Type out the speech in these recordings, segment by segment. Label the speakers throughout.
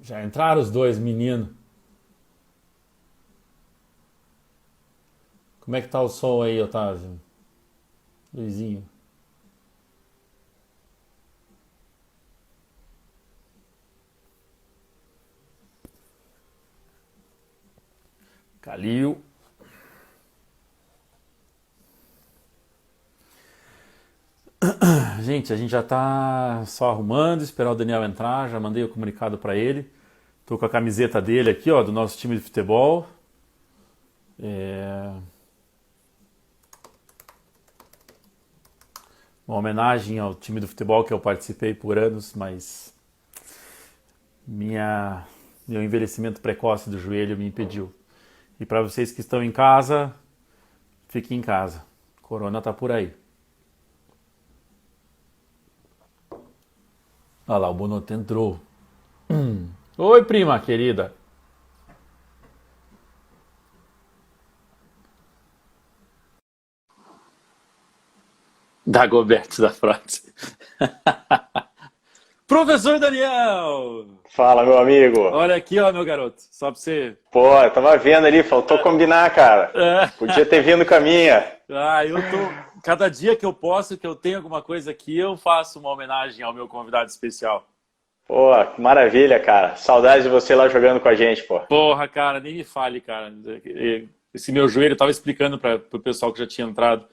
Speaker 1: Já entraram os dois meninos. Como é que tá o som aí, Otávio? Luizinho. Calil. Gente, a gente já tá só arrumando, esperar o Daniel entrar. Já mandei o comunicado pra ele. Tô com a camiseta dele aqui, ó, do nosso time de futebol. É... Uma homenagem ao time do futebol que eu participei por anos, mas meu envelhecimento precoce do joelho me impediu. E para vocês que estão em casa, fiquem em casa. Corona tá por aí. Olha lá, o Bonotto entrou. Oi, prima querida. Dagoberto da frase. Professor Daniel!
Speaker 2: Fala, meu amigo.
Speaker 1: Olha aqui, ó, meu garoto. Só pra você.
Speaker 2: Pô, eu tava vendo ali, faltou combinar, cara. Podia ter vindo com a minha.
Speaker 1: Eu tô. Cada dia que eu posso, que eu tenho alguma coisa aqui, eu faço uma homenagem ao meu convidado especial.
Speaker 2: Pô, que maravilha, cara. Saudade de você lá jogando com a gente, pô.
Speaker 1: Porra, cara, nem me fale, cara. Esse meu joelho, eu tava explicando para o pessoal que já tinha entrado.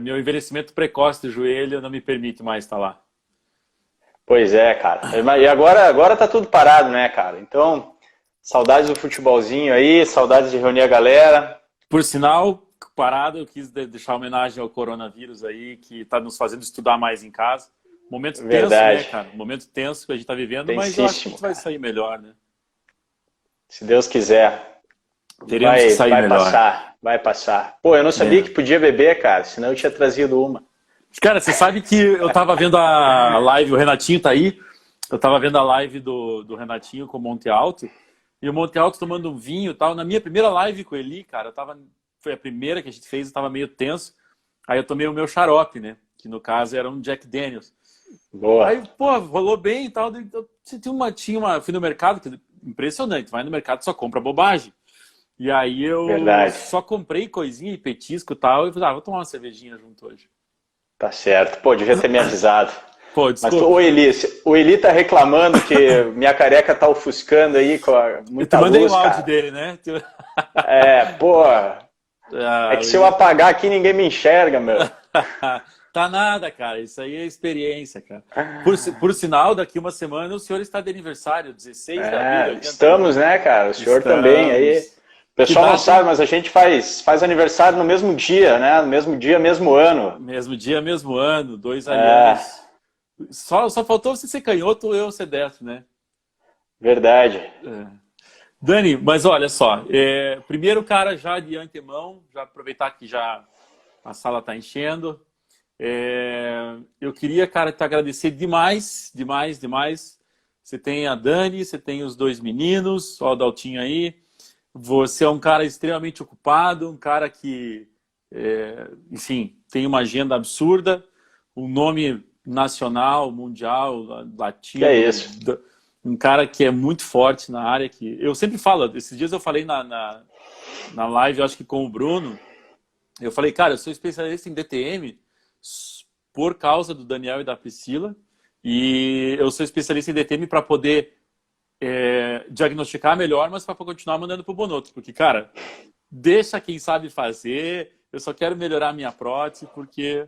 Speaker 1: Meu envelhecimento precoce do joelho não me permite mais estar lá.
Speaker 2: Pois é, cara. E agora tá tudo parado, né, cara? Então, saudades do futebolzinho aí, saudades de reunir a galera.
Speaker 1: Por sinal, parado, eu quis deixar homenagem ao coronavírus aí, que está nos fazendo estudar mais em casa. Momento tenso,
Speaker 2: Verdade.
Speaker 1: né, cara? Momento tenso que a gente está vivendo, mas eu acho que a
Speaker 2: Tensíssimo,
Speaker 1: gente vai
Speaker 2: cara.
Speaker 1: sair melhor, né?
Speaker 2: Se Deus quiser.
Speaker 1: Teremos que sair
Speaker 2: Vai
Speaker 1: melhor.
Speaker 2: passar, vai passar. Pô, eu não sabia que podia beber, cara, senão eu tinha trazido uma.
Speaker 1: Cara, você sabe que eu tava vendo a live, o Renatinho tá aí, eu tava vendo a live do Renatinho com o Monte Alto, e o Monte Alto tomando um vinho e tal. Na minha primeira live com ele, cara, foi a primeira que a gente fez, eu tava meio tenso, aí eu tomei o meu xarope, né, que no caso era um Jack Daniels.
Speaker 2: Boa.
Speaker 1: Aí, pô, rolou bem e tal, fui no mercado, que impressionante, vai no mercado só compra bobagem. E aí eu
Speaker 2: Verdade.
Speaker 1: só comprei coisinha e petisco e tal, e falei, vou tomar uma cervejinha junto hoje.
Speaker 2: Tá certo. Pô, devia ter me avisado.
Speaker 1: Pô,
Speaker 2: Mas,
Speaker 1: desculpa.
Speaker 2: o Eli tá reclamando que minha careca tá ofuscando aí com muita
Speaker 1: Eu te mandei
Speaker 2: luz,
Speaker 1: o áudio
Speaker 2: cara.
Speaker 1: dele, né?
Speaker 2: Pô, é que se eu apagar aqui ninguém me enxerga, meu.
Speaker 1: Tá nada, cara. Isso aí é experiência, cara. Por sinal, daqui uma semana o senhor está de aniversário, 16 de abril de 81.
Speaker 2: Estamos, né, cara? O senhor
Speaker 1: Estamos.
Speaker 2: também aí. O pessoal
Speaker 1: Que
Speaker 2: não
Speaker 1: data,
Speaker 2: sabe,
Speaker 1: hein?
Speaker 2: mas a gente faz aniversário no mesmo dia, né? No mesmo dia, mesmo ano.
Speaker 1: Mesmo dia, mesmo ano, 2 arianos. Só faltou você ser canhoto ou eu ser destro, né?
Speaker 2: Verdade.
Speaker 1: Dani, mas olha só, primeiro, cara, já de antemão, já aproveitar que já a sala está enchendo, eu queria, cara, te agradecer demais, demais, demais. Você tem a Dani, você tem os dois meninos, ó o Daltinho aí. Você é um cara extremamente ocupado, um cara que, enfim, tem uma agenda absurda, um nome nacional, mundial, latino.
Speaker 2: Que é isso?
Speaker 1: Um cara que é muito forte na área. Que eu sempre falo, esses dias eu falei na live, eu acho que com o Bruno, eu falei, cara, eu sou especialista em DTM por causa do Daniel e da Priscila, e eu sou especialista em DTM para poder diagnosticar melhor, mas para continuar mandando pro Bonotto, porque, cara, deixa quem sabe fazer, eu só quero melhorar a minha prótese, porque...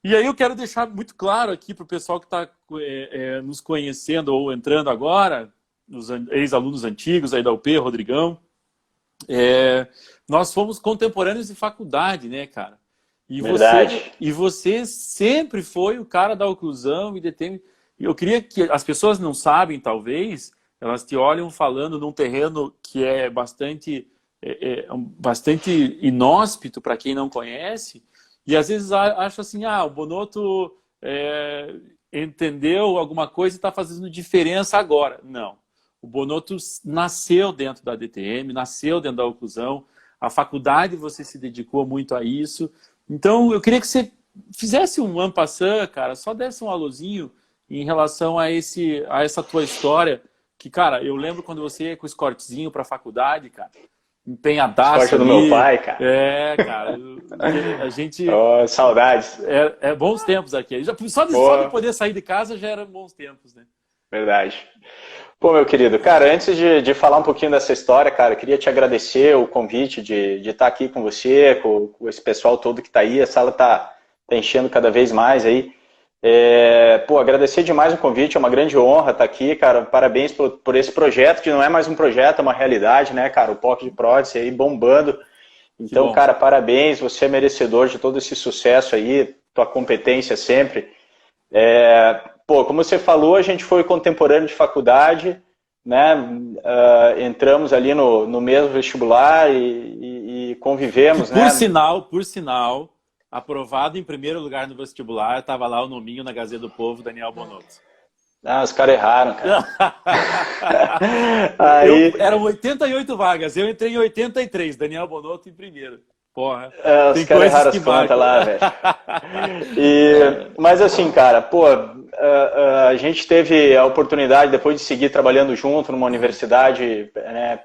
Speaker 1: E aí eu quero deixar muito claro aqui para o pessoal que está nos conhecendo ou entrando agora, os ex-alunos antigos aí da UP, Rodrigão, nós fomos contemporâneos de faculdade, né, cara?
Speaker 2: Verdade.
Speaker 1: Você sempre foi o cara da oclusão e DTM. Eu queria que as pessoas não sabem, talvez, elas te olham falando num terreno que é bastante inóspito para quem não conhece, e às vezes acham assim, o Bonotto entendeu alguma coisa e está fazendo diferença agora. Não. O Bonotto nasceu dentro da DTM, nasceu dentro da oclusão, a faculdade você se dedicou muito a isso. Então, eu queria que você fizesse um en passant, cara, só desse um alôzinho em relação a essa tua história que, cara, eu lembro quando você ia com o escortezinho pra faculdade, cara, empenhadaço
Speaker 2: Escorte do meu pai, cara.
Speaker 1: Cara, a gente...
Speaker 2: Oh, saudades.
Speaker 1: Bons tempos aqui. Só de poder sair de casa já eram bons tempos, né?
Speaker 2: Verdade. Pô, meu querido, cara, antes de falar um pouquinho dessa história, cara, queria te agradecer o convite de estar aqui com você, com esse pessoal todo que está aí, a sala tá enchendo cada vez mais aí. Pô, agradecer demais o convite, é uma grande honra estar aqui, cara, parabéns por esse projeto, que não é mais um projeto, é uma realidade, né, cara, o POC de Prótese aí bombando. Então, cara, parabéns, você é merecedor de todo esse sucesso aí, tua competência sempre. Pô, como você falou, a gente foi contemporâneo de faculdade, né? Entramos ali no mesmo vestibular e convivemos, né?
Speaker 1: Por sinal, aprovado em primeiro lugar no vestibular, estava lá o nominho na Gazeta do Povo, Daniel Bonotto.
Speaker 2: Ah, os caras erraram, cara. Aí...
Speaker 1: Eram 88 vagas, eu entrei em 83, Daniel Bonotto em primeiro. Porra,
Speaker 2: os caras erraram as contas lá, velho. Mas assim, cara, pô, a gente teve a oportunidade depois de seguir trabalhando junto numa universidade, né,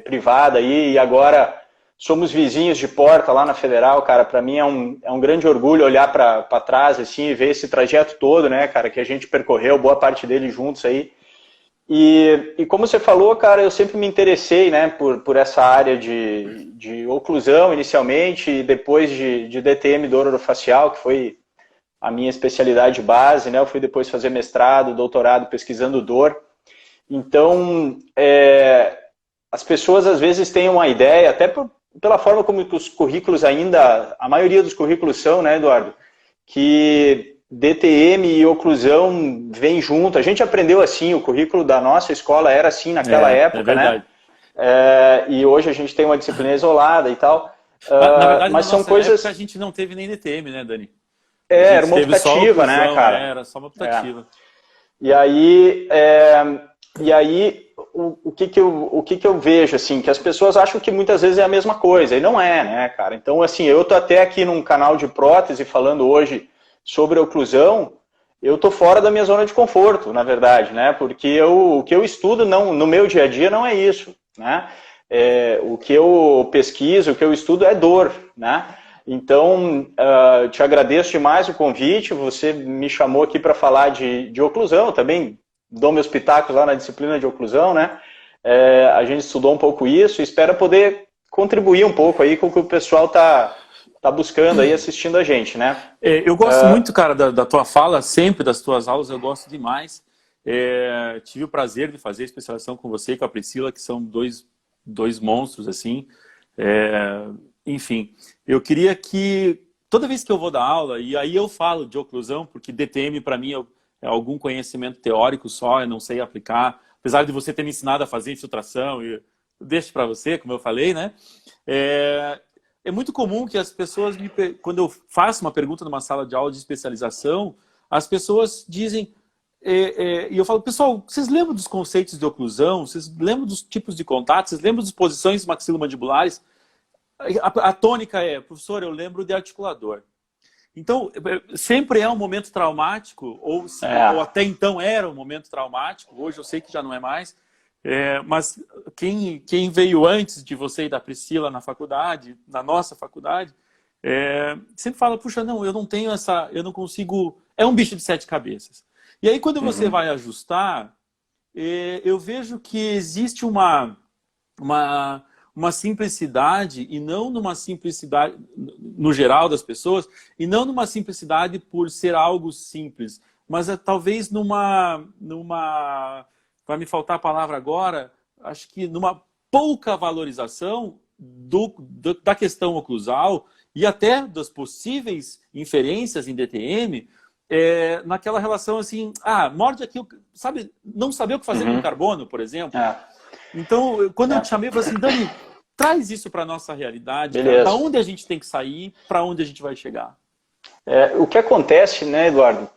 Speaker 2: privada aí, e agora somos vizinhos de porta lá na Federal, cara. Para mim é um grande orgulho olhar para trás assim, e ver esse trajeto todo, né, cara, que a gente percorreu, boa parte dele juntos aí. E como você falou, cara, eu sempre me interessei, né, por essa área de oclusão inicialmente, e depois de DTM dor orofacial, que foi a minha especialidade base, né? Eu fui depois fazer mestrado, doutorado pesquisando dor. Então, as pessoas às vezes têm uma ideia, até pela forma como os currículos ainda, a maioria dos currículos são, né, Eduardo, que DTM e oclusão vêm junto. A gente aprendeu assim, o currículo da nossa escola era assim naquela época, né? E hoje a gente tem uma disciplina isolada e tal.
Speaker 1: Na verdade,
Speaker 2: mas
Speaker 1: na
Speaker 2: são
Speaker 1: nossa
Speaker 2: coisas...
Speaker 1: época, a gente não teve nem DTM, né, Dani?
Speaker 2: Era uma optativa, né, cara?
Speaker 1: Era só uma optativa.
Speaker 2: E aí, o que eu vejo, assim, que as pessoas acham que muitas vezes é a mesma coisa, e não é, né, cara? Então, assim, eu tô até aqui num canal de prótese falando hoje sobre a oclusão, eu tô fora da minha zona de conforto, na verdade, né? Porque o que eu estudo no meu dia a dia não é isso, né? O que eu pesquiso, o que eu estudo é dor, né? Então, te agradeço demais o convite, você me chamou aqui para falar de oclusão, eu também dou meus pitacos lá na disciplina de oclusão, né? A gente estudou um pouco isso e espero poder contribuir um pouco aí com o que o pessoal tá buscando aí, assistindo a gente, né?
Speaker 1: Eu gosto muito, cara, da tua fala, sempre das tuas aulas, eu gosto demais. Tive o prazer de fazer a especialização com você e com a Priscila, que são dois monstros, assim. Enfim, eu queria que, toda vez que eu vou dar aula, e aí eu falo de oclusão, porque DTM para mim é algum conhecimento teórico só, eu não sei aplicar, apesar de você ter me ensinado a fazer infiltração, e deixo para você, como eu falei, né? É muito comum que as pessoas, quando eu faço uma pergunta numa sala de aula de especialização, as pessoas dizem, e eu falo, pessoal, vocês lembram dos conceitos de oclusão? Vocês lembram dos tipos de contato? Vocês lembram das posições maxilomandibulares? A tônica professor, eu lembro de articulador. Então, sempre é um momento traumático, ou até então era um momento traumático, hoje eu sei que já não é mais, mas quem veio antes de você e da Priscila na faculdade, na nossa faculdade, sempre fala, puxa, não, eu não tenho eu não consigo, é um bicho de 7 cabeças. E aí quando você vai ajustar, eu vejo que existe uma simplicidade, e não numa simplicidade no geral das pessoas, e não numa simplicidade por ser algo simples, mas talvez numa vai me faltar a palavra agora, acho que numa pouca valorização da questão oclusal e até das possíveis inferências em DTM, naquela relação assim, morde aqui, sabe, não saber o que fazer com carbono, por exemplo. Então, quando eu te chamei, eu falei assim, Dani, traz isso para a nossa realidade, cara, da onde a gente tem que sair, para onde a gente vai chegar.
Speaker 2: O que acontece, né, Eduardo,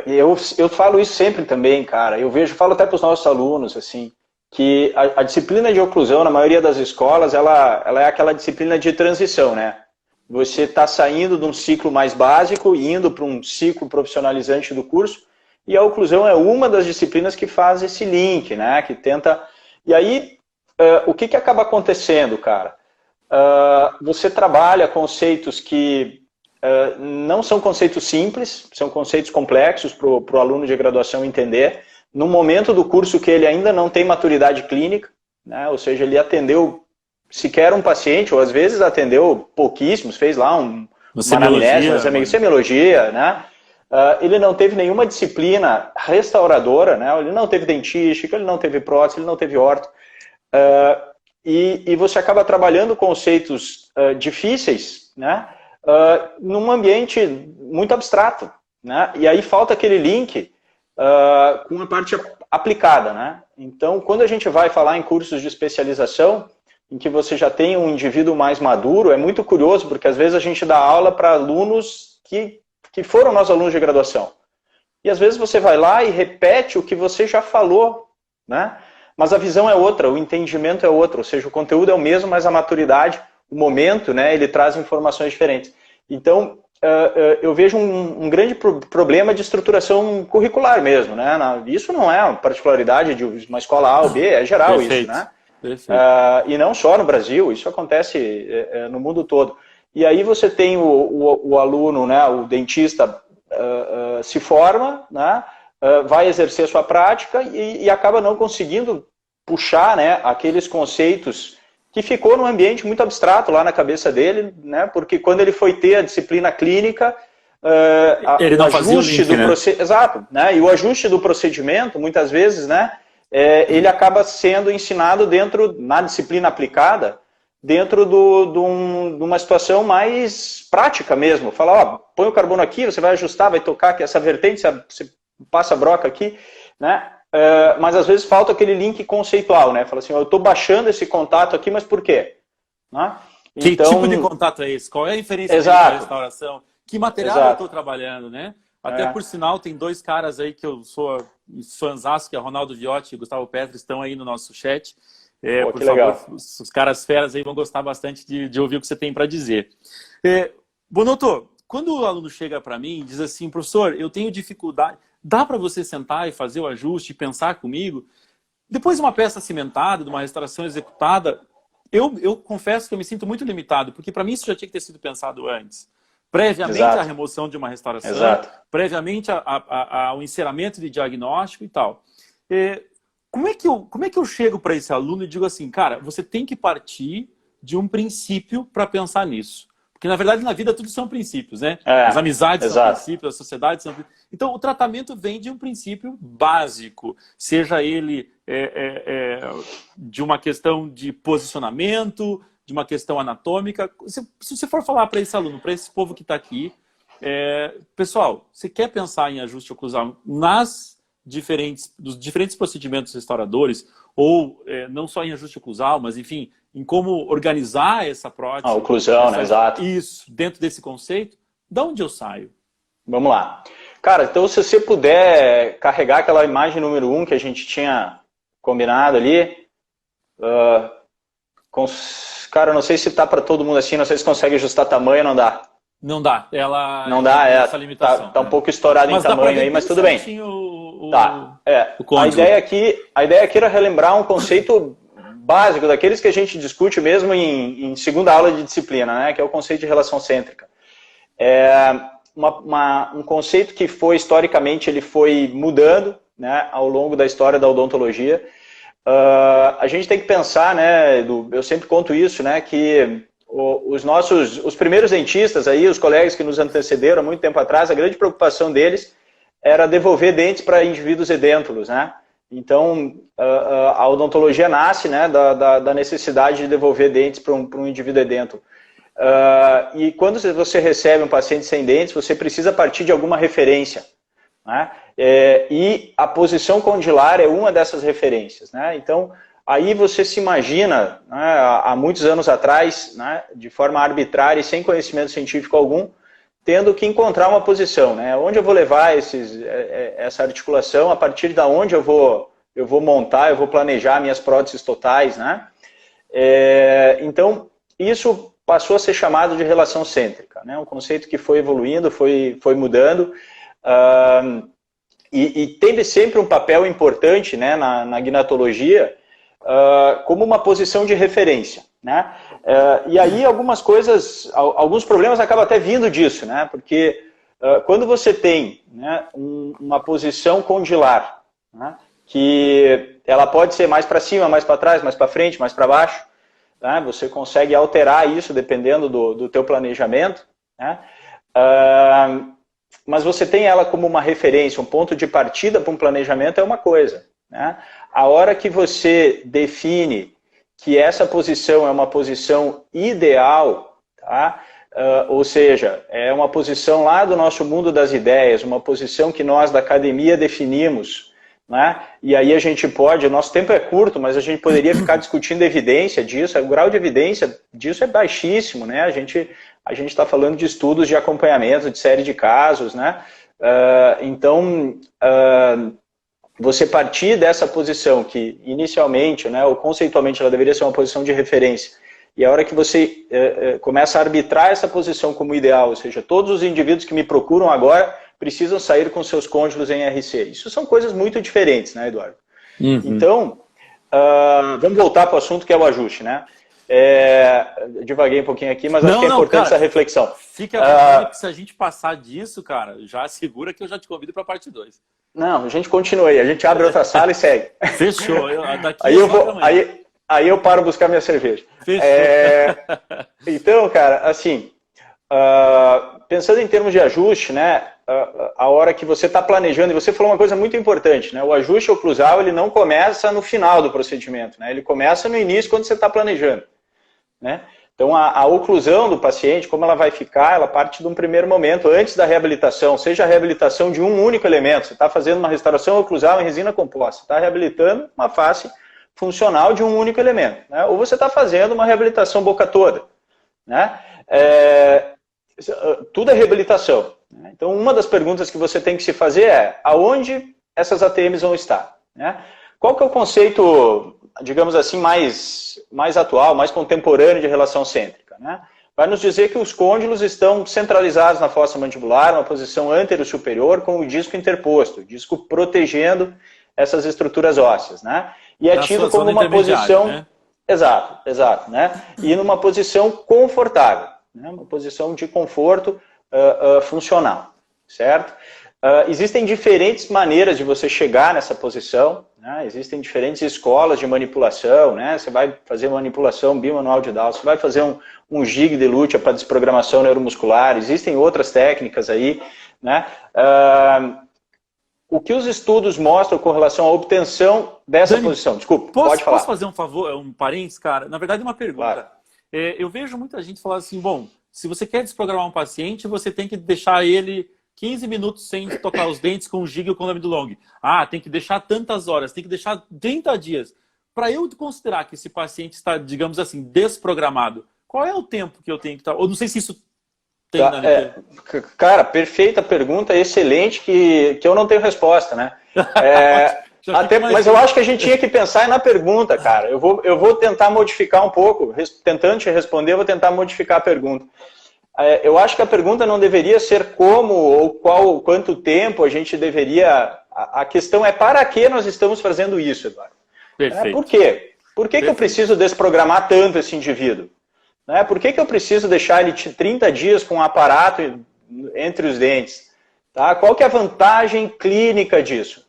Speaker 2: eu falo isso sempre também, cara, falo até para os nossos alunos, assim, que a disciplina de oclusão, na maioria das escolas, ela é aquela disciplina de transição, né? Você está saindo de um ciclo mais básico e indo para um ciclo profissionalizante do curso, e a oclusão é uma das disciplinas que faz esse link, né? Que tenta... E aí, o que acaba acontecendo, cara? Você trabalha conceitos que não são conceitos simples, são conceitos complexos para o aluno de graduação entender, no momento do curso que ele ainda não tem maturidade clínica, né? Ou seja, ele atendeu sequer um paciente, ou às vezes atendeu pouquíssimos, fez lá uma anamnese, uma semiologia, né? Ele não teve nenhuma disciplina restauradora, né? Ele não teve dentística, ele não teve prótese, ele não teve orto. E você acaba trabalhando conceitos difíceis, né? Num ambiente muito abstrato, né? E aí falta aquele link com a parte aplicada, né? Então, quando a gente vai falar em cursos de especialização, em que você já tem um indivíduo mais maduro, é muito curioso, porque às vezes a gente dá aula para alunos que foram nossos alunos de graduação. E às vezes você vai lá e repete o que você já falou, né? Mas a visão é outra, o entendimento é outro, ou seja, o conteúdo é o mesmo, mas a maturidade, o momento, né, ele traz informações diferentes. Então, eu vejo um grande problema de estruturação curricular mesmo, né? Isso não é uma particularidade de uma escola A ou B, é geral. Perfeito. Isso, né? E não só no Brasil, isso acontece no mundo todo. E aí você tem o aluno, né, o dentista se forma, né, vai exercer sua prática e acaba não conseguindo puxar, né, aqueles conceitos que ficou num ambiente muito abstrato lá na cabeça dele, né, porque quando ele foi ter a disciplina clínica,
Speaker 1: ele não fazia o link, né?
Speaker 2: Exato, né, e o ajuste do procedimento, muitas vezes, né, ele acaba sendo ensinado na disciplina aplicada, dentro de uma situação mais prática mesmo. Fala, ó, põe o carbono aqui, você vai ajustar, vai tocar aqui essa vertente, você passa a broca aqui, né? Mas às vezes falta aquele link conceitual, né? Fala assim, eu estou baixando esse contato aqui, mas por quê? Né?
Speaker 1: Que tipo de contato é esse? Qual é a inferência da restauração? Que material eu estou trabalhando, né? Até por sinal, tem dois caras aí que eu sou fãzaço, que é Ronaldo Viotti e Gustavo Petri, estão aí no nosso chat. Por favor, legal. Os caras feras aí vão gostar bastante de ouvir o que você tem para dizer. Bonotto, quando o aluno chega para mim e diz assim, professor, eu tenho dificuldade, dá para você sentar e fazer o ajuste e pensar comigo? Depois de uma peça cimentada, de uma restauração executada, eu confesso que eu me sinto muito limitado, porque para mim isso já tinha que ter sido pensado antes. Previamente à remoção de uma restauração, previamente ao encerramento de diagnóstico e tal. Como é que eu chego para esse aluno e digo assim, cara, você tem que partir de um princípio para pensar nisso? Porque, na verdade, na vida tudo são princípios, né? As amizades são princípios, as sociedades são princípios. Então, o tratamento vem de um princípio básico, seja ele de uma questão de posicionamento, de uma questão anatômica. Se você for falar para esse aluno, para esse povo que está aqui, pessoal, você quer pensar em ajuste oclusal dos diferentes procedimentos restauradores, ou não só em ajuste oclusal, mas enfim, em como organizar essa prótese. A
Speaker 2: oclusão, né? Exato.
Speaker 1: Isso, dentro desse conceito, de onde eu saio? Vamos
Speaker 2: lá. Cara, então se você puder carregar aquela imagem número 1 que a gente tinha combinado ali, cara, não sei se tá para todo mundo assim, não sei se consegue ajustar tamanho, não dá.
Speaker 1: Não dá, ela
Speaker 2: não dá,
Speaker 1: essa limitação.
Speaker 2: Tá um pouco estourado em tamanho aí, mas tudo bem. Tá. A ideia aqui era relembrar um conceito básico, daqueles que a gente discute mesmo em segunda aula de disciplina, né, que é o conceito de relação cêntrica. Um conceito que historicamente, ele foi mudando, né, ao longo da história da odontologia. A gente tem que pensar, né, eu sempre conto isso, né, que os primeiros dentistas, aí, os colegas que nos antecederam há muito tempo atrás, a grande preocupação deles era devolver dentes para indivíduos edêntulos, né? Então, a odontologia nasce, né, da necessidade de devolver dentes para um indivíduo edêntulo. E quando você recebe um paciente sem dentes, você precisa partir de alguma referência, né? E a posição condilar é uma dessas referências, né? Então, aí você se imagina, né, há muitos anos atrás, né, de forma arbitrária e sem conhecimento científico algum, tendo que encontrar uma posição, né? Onde eu vou levar essa articulação, a partir de onde eu vou montar, eu vou planejar minhas próteses totais, né? Então, isso passou a ser chamado de relação cêntrica, né? Um conceito que foi evoluindo, foi mudando. E teve sempre um papel importante, né, na gnatologia, como uma posição de referência, né? E aí alguns problemas acabam até vindo disso, né? Porque quando você tem, né, uma posição condilar, né, que ela pode ser mais para cima, mais para trás, mais para frente, mais para baixo, né? Você consegue alterar isso dependendo do teu planejamento, né? Mas você tem ela como uma referência, um ponto de partida para um planejamento é uma coisa, né? A hora que você define que essa posição é uma posição ideal, tá? Ou seja, é uma posição lá do nosso mundo das ideias, uma posição que nós da academia definimos, né? E aí a gente pode, o nosso tempo é curto, mas a gente poderia ficar discutindo evidência disso, o grau de evidência disso é baixíssimo, né? A gente está falando de estudos de acompanhamento, de série de casos, né? Então, você partir dessa posição que inicialmente, né, ou conceitualmente ela deveria ser uma posição de referência, e a hora que você começa a arbitrar essa posição como ideal, ou seja, todos os indivíduos que me procuram agora precisam sair com seus cônjuges em RC. Isso são coisas muito diferentes, né, Eduardo? Uhum. Então, vamos voltar para o assunto que é o ajuste, né? Divaguei um pouquinho aqui, mas acho que é importante essa reflexão.
Speaker 1: Fica à vontade que se a gente passar disso, cara, já segura que eu já te convido para a parte 2.
Speaker 2: Não, a gente continua aí, a gente abre outra sala e segue.
Speaker 1: Fechou.
Speaker 2: Aí eu paro buscar minha cerveja.
Speaker 1: Fechou.
Speaker 2: Então, cara, assim, pensando em termos de ajuste, né, a hora que você está planejando, e você falou uma coisa muito importante, né, o ajuste oclusal ele não começa no final do procedimento, né, ele começa no início quando você está planejando, né? Então, a oclusão do paciente, como ela vai ficar, ela parte de um primeiro momento, antes da reabilitação, seja a reabilitação de um único elemento. Você está fazendo uma restauração oclusal em resina composta, você está reabilitando uma face funcional de um único elemento, né? Ou você está fazendo uma reabilitação boca toda, né? Tudo é reabilitação, né? Então, uma das perguntas que você tem que se fazer é, aonde essas ATMs vão estar, né? Qual que é o conceito, digamos assim, mais atual, mais contemporâneo de relação cêntrica, né? Vai nos dizer que os côndilos estão centralizados na fossa mandibular, uma posição antero-superior, com o disco interposto, o disco protegendo essas estruturas ósseas, né? E é tido como uma posição... Né? Exato, né? E numa posição confortável, né? Uma posição de conforto funcional, certo? Existem diferentes maneiras de você chegar nessa posição, né? Existem diferentes escolas de manipulação, né? Você vai fazer manipulação bimanual de Down, você vai fazer um gig de luta para desprogramação neuromuscular, existem outras técnicas aí, né? O que os estudos mostram com relação à obtenção dessa posição? Desculpa, pode falar.
Speaker 1: Posso fazer um favor, um parênteses, cara? Na verdade, uma pergunta. Claro. Eu vejo muita gente falar assim, bom, se você quer desprogramar um paciente, você tem que deixar ele 15 minutos sem tocar os dentes com o gig ou com o lame do long. Tem que deixar tantas horas, tem que deixar 30 dias. Para eu considerar que esse paciente está, digamos assim, desprogramado, qual é o tempo que eu tenho que estar... Ou não sei se isso tem
Speaker 2: Cara, perfeita pergunta, excelente, que eu não tenho resposta, né? Mas eu acho que a gente tinha que pensar na pergunta, cara. Eu vou tentar modificar um pouco, tentando te responder, eu vou tentar modificar a pergunta. Eu acho que a pergunta não deveria ser como ou quanto tempo a gente deveria... A questão é para que nós estamos fazendo isso, Eduardo.
Speaker 1: Perfeito.
Speaker 2: Por quê? Por que eu preciso desprogramar tanto esse indivíduo? Por que eu preciso deixar ele 30 dias com um aparato entre os dentes? Tá? Qual que é a vantagem clínica disso?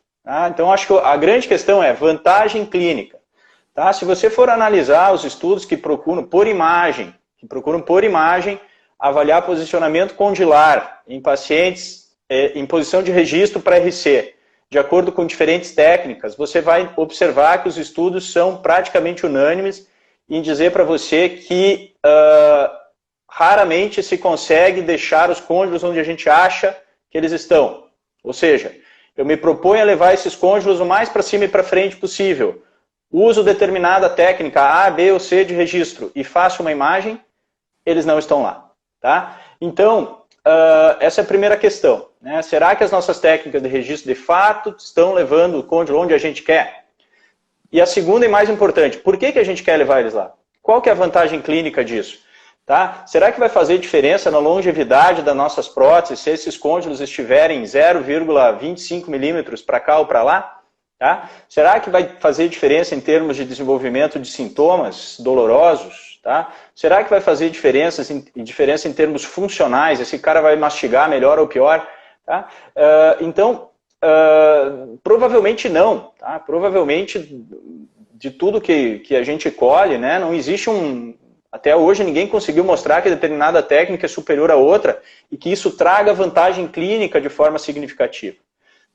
Speaker 2: Então, acho que a grande questão é vantagem clínica. Tá? Se você for analisar os estudos que procuram por imagem, avaliar posicionamento condilar em pacientes em posição de registro para RC, de acordo com diferentes técnicas, você vai observar que os estudos são praticamente unânimes em dizer para você que raramente se consegue deixar os côndilos onde a gente acha que eles estão. Ou seja, eu me proponho a levar esses côndilos o mais para cima e para frente possível. Uso determinada técnica A, B ou C de registro e faço uma imagem, eles não estão lá. Tá? Então, essa é a primeira questão, né? Será que as nossas técnicas de registro de fato estão levando o côndilo onde a gente quer? E a segunda e mais importante, por que a gente quer levar eles lá? Qual que é a vantagem clínica disso? Tá? Será que vai fazer diferença na longevidade das nossas próteses se esses côndilos estiverem 0,25 milímetros para cá ou para lá? Tá? Será que vai fazer diferença em termos de desenvolvimento de sintomas dolorosos? Tá? Será que vai fazer diferença em termos funcionais? Esse cara vai mastigar melhor ou pior? Tá? Então, provavelmente não. Tá? Provavelmente, de tudo que a gente colhe, né, não existe Até hoje ninguém conseguiu mostrar que determinada técnica é superior a outra e que isso traga vantagem clínica de forma significativa.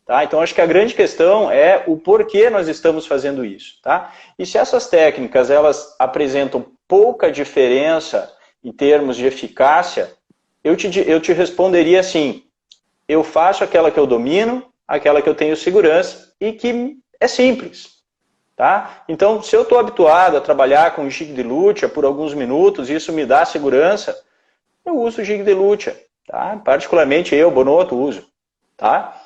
Speaker 2: Tá? Então, acho que a grande questão é o porquê nós estamos fazendo isso. Tá? E se essas técnicas elas apresentam pouca diferença em termos de eficácia, eu te responderia assim, eu faço aquela que eu domino, aquela que eu tenho segurança e que é simples. Tá? Então, se eu estou habituado a trabalhar com jig de lucha por alguns minutos e isso me dá segurança, eu uso o jig de lucha. Tá? Particularmente eu, Bonotto, uso. Tá?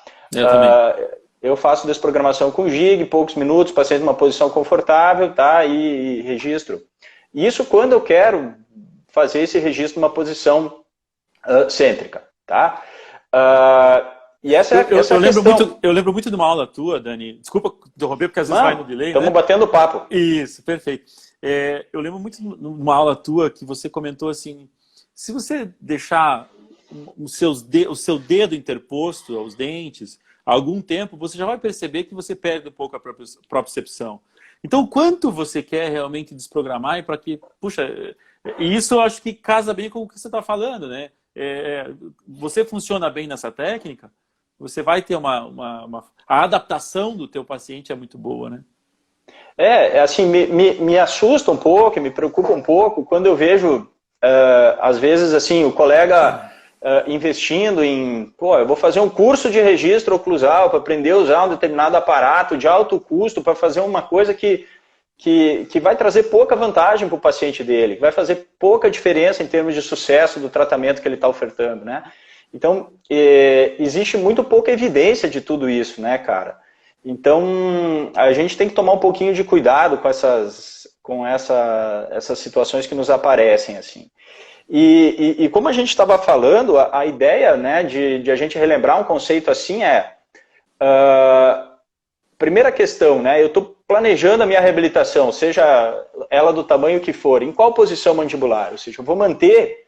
Speaker 2: Eu faço desprogramação com jig, poucos minutos, paciente numa posição confortável, tá? E registro. Isso quando eu quero fazer esse registro numa posição cêntrica. Tá? E essa é a questão.
Speaker 1: Eu lembro muito de uma aula tua, Dani. Desculpa interromper, porque às vezes vai no delay.
Speaker 2: Estamos batendo papo.
Speaker 1: Isso, perfeito. Eu lembro muito de uma aula tua que você comentou assim, se você deixar o seu dedo interposto aos dentes, há algum tempo, você já vai perceber que você perde um pouco a propriocepção. Então, quanto você quer realmente desprogramar e para que... Puxa, e isso eu acho que casa bem com o que você está falando, né? Você funciona bem nessa técnica, você vai ter a adaptação do teu paciente é muito boa, né?
Speaker 2: Assim, me assusta um pouco, me preocupa um pouco quando eu vejo, às vezes, assim, o colega investindo em, eu vou fazer um curso de registro oclusal para aprender a usar um determinado aparato de alto custo para fazer uma coisa que vai trazer pouca vantagem para o paciente dele, que vai fazer pouca diferença em termos de sucesso do tratamento que ele está ofertando, né? Então, existe muito pouca evidência de tudo isso, né, cara? Então, a gente tem que tomar um pouquinho de cuidado com essas situações que nos aparecem, assim. E como a gente estava falando, a ideia, né, de a gente relembrar um conceito assim primeira questão, né, eu estou planejando a minha reabilitação, seja ela do tamanho que for, em qual posição mandibular? Ou seja, eu vou manter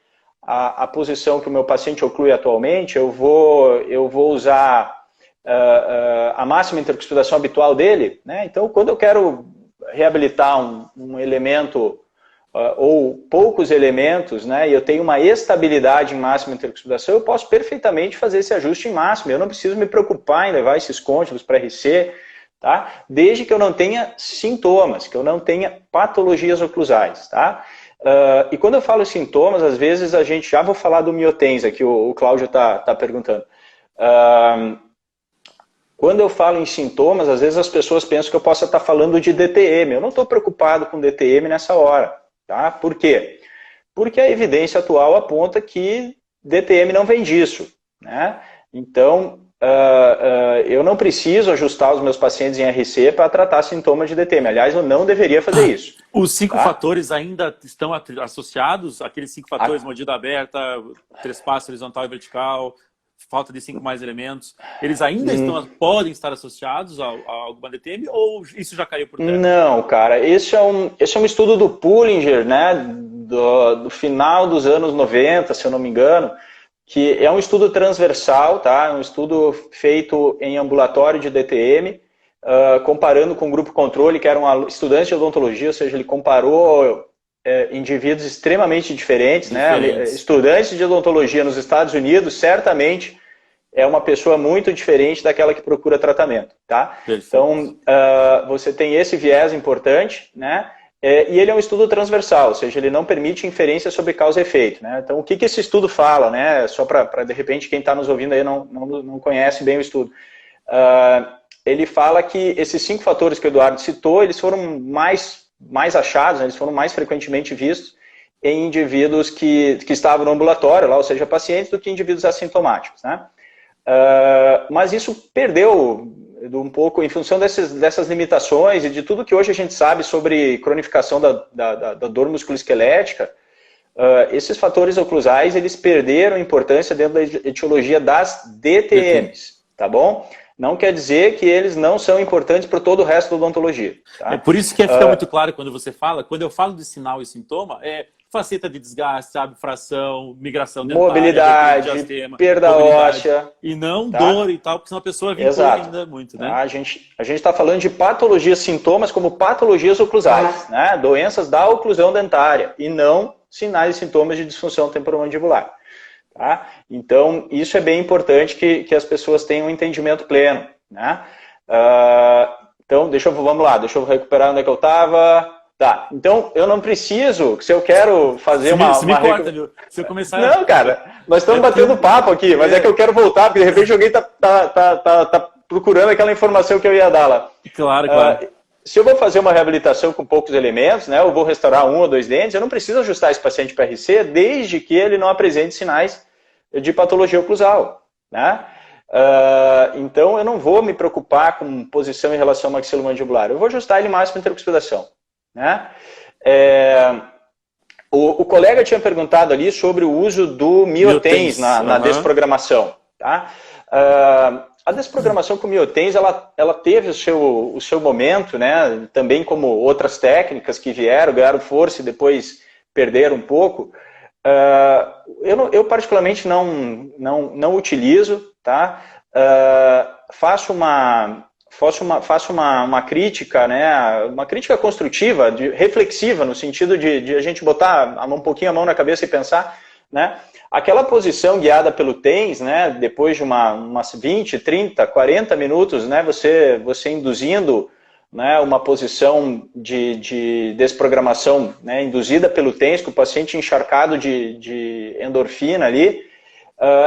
Speaker 2: a posição que o meu paciente oclui atualmente, eu vou usar a máxima intercuspidação habitual dele, né? Então, quando eu quero reabilitar um elemento ou poucos elementos, né, e eu tenho uma estabilidade em máxima intercuspidação, eu posso perfeitamente fazer esse ajuste em máximo, eu não preciso me preocupar em levar esses côndilos para RC, tá? Desde que eu não tenha sintomas, que eu não tenha patologias oclusais, tá? E quando eu falo sintomas, às vezes a gente já vou falar do miotens aqui, o Cláudio tá perguntando. Quando eu falo em sintomas, às vezes as pessoas pensam que eu possa estar falando de DTM. Eu não estou preocupado com DTM nessa hora. Tá? Por quê? Porque a evidência atual aponta que DTM não vem disso. Né? Então, eu não preciso ajustar os meus pacientes em RC para tratar sintomas de DTM. Aliás, eu não deveria fazer isso.
Speaker 1: Os 5 fatores ainda estão associados? Aqueles 5 fatores, mordida aberta, trespasso horizontal e vertical, falta de 5 mais elementos, eles ainda podem estar associados a alguma DTM ou isso já caiu por terra?
Speaker 2: Não, cara, esse é um estudo do Pullinger, né, do final dos anos 90, se eu não me engano, que é um estudo transversal, tá? Um estudo feito em ambulatório de DTM, comparando com o grupo controle, que eram estudantes de odontologia, ou seja, ele comparou indivíduos extremamente diferentes, né? Estudantes de odontologia nos Estados Unidos, certamente, é uma pessoa muito diferente daquela que procura tratamento, tá? Então, você tem esse viés importante, né? E ele é um estudo transversal, ou seja, ele não permite inferência sobre causa e efeito, né? Então, o que esse estudo fala, né? Só para, de repente, quem está nos ouvindo aí não conhece bem o estudo. Ele fala que esses 5 fatores que o Eduardo citou, eles foram mais achados, né? Eles foram mais frequentemente vistos em indivíduos que estavam no ambulatório, lá, ou seja, pacientes, do que indivíduos assintomáticos, né? Mas isso perdeu um pouco, em função dessas limitações e de tudo que hoje a gente sabe sobre cronificação da dor musculoesquelética, esses fatores oclusais, eles perderam importância dentro da etiologia das DTMs, tá bom? Não quer dizer que eles não são importantes para todo o resto da odontologia. Tá?
Speaker 1: É por isso que fica muito claro quando você fala, quando eu falo de sinal e sintoma, faceta de desgaste, abfração, migração dentária,
Speaker 2: mobilidade,
Speaker 1: diastema,
Speaker 2: perda óssea.
Speaker 1: E não
Speaker 2: tá?
Speaker 1: dor e tal, porque senão a pessoa vincula ainda muito, né?
Speaker 2: A gente está falando de patologias, sintomas como patologias oclusais, né? Doenças da oclusão dentária, e não sinais e sintomas de disfunção temporomandibular. Tá? Então, isso é bem importante que as pessoas tenham um entendimento pleno. Né? Então, vamos lá, deixa eu recuperar onde é que eu estava. Tá, então eu não preciso, se eu quero fazer
Speaker 1: corta, viu? Se eu começar...
Speaker 2: Não, cara, nós estamos batendo papo aqui, mas é que eu quero voltar, porque de repente alguém tá procurando aquela informação que eu ia dar lá.
Speaker 1: Claro.
Speaker 2: Se eu vou fazer uma reabilitação com poucos elementos, né, eu vou restaurar 1 ou 2 dentes, eu não preciso ajustar esse paciente para RC, desde que ele não apresente sinais de patologia oclusal. Né? Então, eu não vou me preocupar com posição em relação ao maxilomandibular. Eu vou ajustar ele máximo intercuspidação. Né? O colega tinha perguntado ali sobre o uso do Miotens na desprogramação. Tá? A desprogramação com Miotens, ela teve o seu momento, né? Também como outras técnicas que ganharam força e depois perderam um pouco. Eu particularmente não utilizo, tá? Faço uma crítica, né? Uma crítica construtiva, reflexiva, no sentido de a gente botar um pouquinho a mão na cabeça e pensar, né? Aquela posição guiada pelo TENS, né? Depois de umas 20, 30, 40 minutos, né? Você induzindo, né, uma posição de desprogramação, né, induzida pelo TENS, com o paciente encharcado de endorfina ali,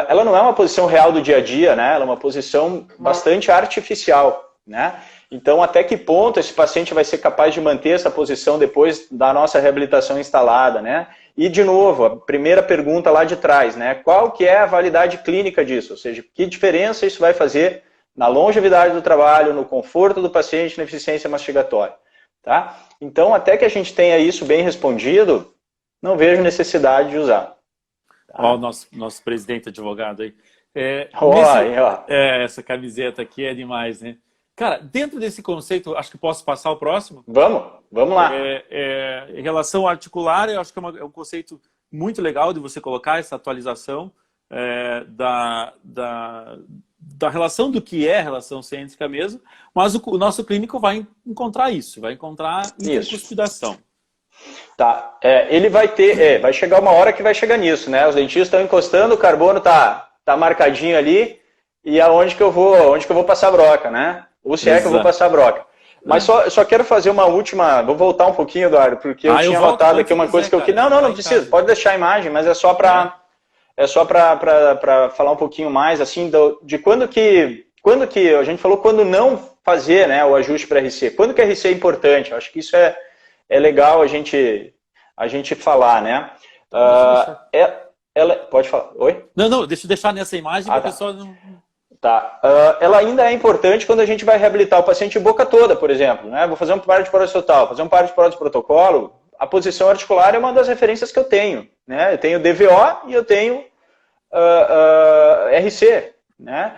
Speaker 2: ela não é uma posição real do dia a dia, né, ela é uma posição bastante artificial. Né? Então, até que ponto esse paciente vai ser capaz de manter essa posição depois da nossa reabilitação instalada? Né? E, de novo, a primeira pergunta lá de trás, né? Qual que é a validade clínica disso? Ou seja, que diferença isso vai fazer na longevidade do trabalho, no conforto do paciente, na eficiência mastigatória. Tá? Então, até que a gente tenha isso bem respondido, não vejo necessidade de usar.
Speaker 1: Tá? Ó, o nosso presidente advogado aí. Essa camiseta aqui é demais, né? Cara, dentro desse conceito, acho que posso passar o próximo?
Speaker 2: Vamos lá.
Speaker 1: Em relação ao articular, eu acho que é um conceito muito legal de você colocar essa atualização da relação do que é relação científica mesmo, mas o nosso clínico vai encontrar isso, vai encontrar intercuspidação.
Speaker 2: Tá, ele vai chegar uma hora que vai chegar nisso, né? Os dentistas estão encostando, o carbono tá marcadinho ali, e aonde que eu vou passar a broca, né? Ou se é que eu vou passar a broca. Mas só quero fazer uma última... Vou voltar um pouquinho, Eduardo, porque eu tinha anotado aqui uma coisa que eu queria... Não precisa, pode deixar a imagem, mas é só para falar um pouquinho mais, assim, de quando que a gente falou quando não fazer, né, o ajuste para RC. Quando que a RC é importante? Eu acho que isso é legal a gente falar, né? Pode falar. Oi?
Speaker 1: Não, deixa eu deixar nessa imagem para a pessoa não...
Speaker 2: Tá. Ela ainda é importante quando a gente vai reabilitar o paciente de boca toda, por exemplo. Né? Vou fazer um paro de prótese total, fazer um paro de prótese protocolo. A posição articular é uma das referências que eu tenho. Né? Eu tenho DVO e eu tenho RC. Né?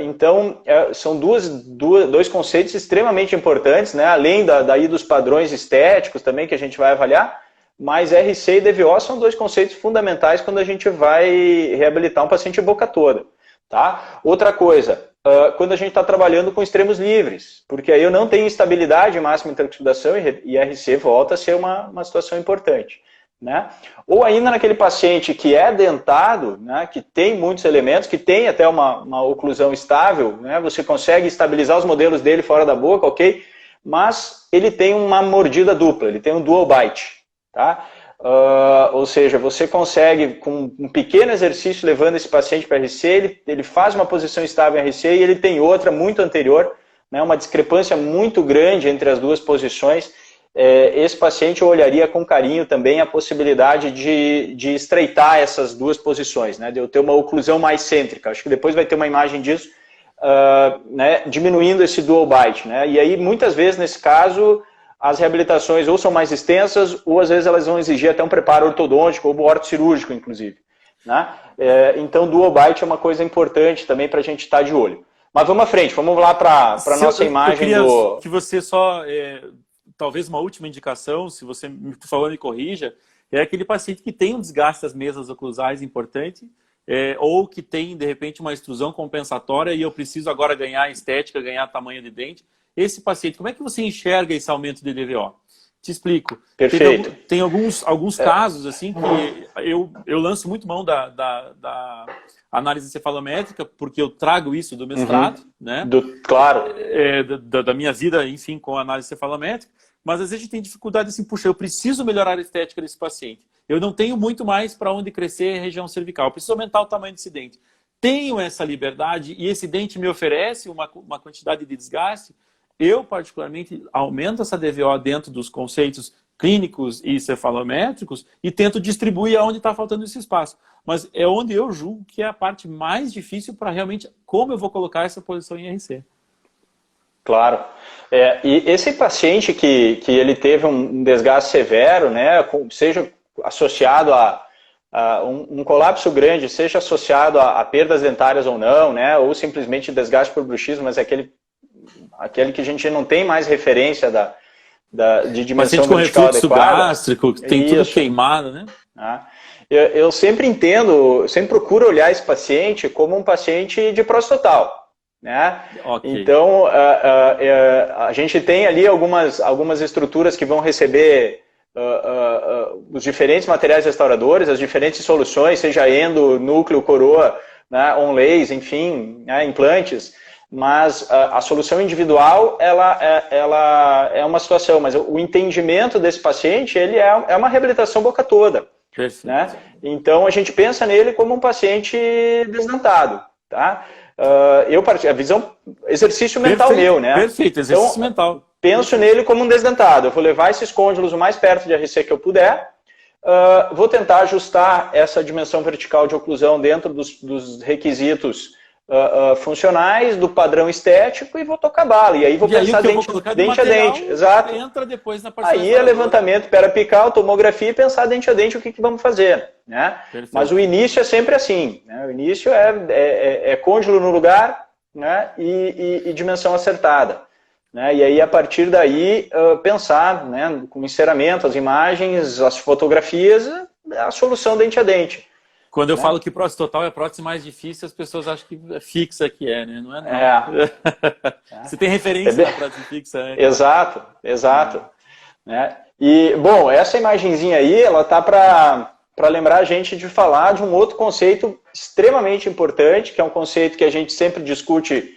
Speaker 2: Então, são dois conceitos extremamente importantes, né? Além daí dos padrões estéticos também que a gente vai avaliar. Mas RC e DVO são dois conceitos fundamentais quando a gente vai reabilitar um paciente de boca toda. Tá? Outra coisa, quando a gente está trabalhando com extremos livres, porque aí eu não tenho estabilidade máxima intercuspidação e RC volta a ser uma situação importante. Né? Ou ainda naquele paciente que é dentado, né, que tem muitos elementos, que tem até uma oclusão estável, né, você consegue estabilizar os modelos dele fora da boca, ok? Mas ele tem uma mordida dupla, ele tem um dual bite. Tá? Ou seja, você consegue, com um pequeno exercício, levando esse paciente para RC, ele faz uma posição estável em RC e ele tem outra muito anterior, né, uma discrepância muito grande entre as duas posições. Esse paciente eu olharia com carinho também a possibilidade de estreitar essas duas posições, né, de eu ter uma oclusão mais cêntrica. Acho que depois vai ter uma imagem disso, né, diminuindo esse dual bite. Né, e aí, muitas vezes, nesse caso, as reabilitações ou são mais extensas, ou às vezes elas vão exigir até um preparo ortodôntico ou ortocirúrgico, inclusive. Né? Então, dual bite é uma coisa importante também para a gente estar de olho. Mas vamos à frente, vamos lá para a nossa imagem.
Speaker 1: Eu queria que você só, talvez uma última indicação, se você, por favor, me corrija, é aquele paciente que tem um desgaste das mesas oclusais importante, ou que tem, de repente, uma extrusão compensatória e eu preciso agora ganhar estética, ganhar tamanho de dente. Esse paciente, como é que você enxerga esse aumento de DVO? Te explico.
Speaker 2: Perfeito.
Speaker 1: Tem alguns casos assim que eu lanço muito mão da análise cefalométrica, porque eu trago isso do mestrado, né?
Speaker 2: Claro.
Speaker 1: Da minha vida, enfim, com a análise cefalométrica. Mas às vezes a gente tem dificuldade assim, puxa, eu preciso melhorar a estética desse paciente. Eu não tenho muito mais para onde crescer a região cervical. Eu preciso aumentar o tamanho desse dente. Tenho essa liberdade e esse dente me oferece uma quantidade de desgaste. Eu, particularmente, aumento essa DVO dentro dos conceitos clínicos e cefalométricos e tento distribuir aonde está faltando esse espaço. Mas é onde eu julgo que é a parte mais difícil para realmente como eu vou colocar essa posição em RC.
Speaker 2: Claro. E esse paciente que ele teve um desgaste severo, né, seja associado a um colapso grande, seja associado a perdas dentárias ou não, né, ou simplesmente desgaste por bruxismo, mas é aquele que a gente não tem mais referência de dimensão vertical adequada.
Speaker 1: Paciente com refluxo gástrico, que tem tudo queimado, né?
Speaker 2: Eu sempre sempre procuro olhar esse paciente como um paciente de próstata total. Né? Okay. Então, a gente tem ali algumas estruturas que vão receber os diferentes materiais restauradores, as diferentes soluções, seja endo, núcleo, coroa, né, onlays, enfim, né, implantes, mas a solução individual ela é uma situação, mas o entendimento desse paciente ele é uma reabilitação boca toda. Né? Então, a gente pensa nele como um paciente desdentado. Tá? A visão, exercício mental meu, né?
Speaker 1: Perfeito, exercício mental.
Speaker 2: Penso nele como um desdentado. Eu vou levar esses côndilos o mais perto de RC que eu puder. Vou tentar ajustar essa dimensão vertical de oclusão dentro dos requisitos funcionais, do padrão estético e vou tocar bala. E aí vou pensar dente a dente. Exato.
Speaker 1: Entra depois na parte
Speaker 2: aí é levantamento periapical, tomografia e pensar dente a dente o que vamos fazer. Né? Mas o início é sempre assim. Né? O início é côndilo no lugar, né? e dimensão acertada. Né? E aí, a partir daí, pensar, né, com o enceramento, as imagens, as fotografias, a solução dente a dente.
Speaker 1: Quando eu falo que prótese total é a prótese mais difícil, as pessoas acham que é fixa que né? Não é não. Você tem referência na prótese fixa, né?
Speaker 2: Exato. Né? E, bom, essa imagenzinha aí, ela tá para lembrar a gente de falar de um outro conceito extremamente importante, que é um conceito que a gente sempre discute,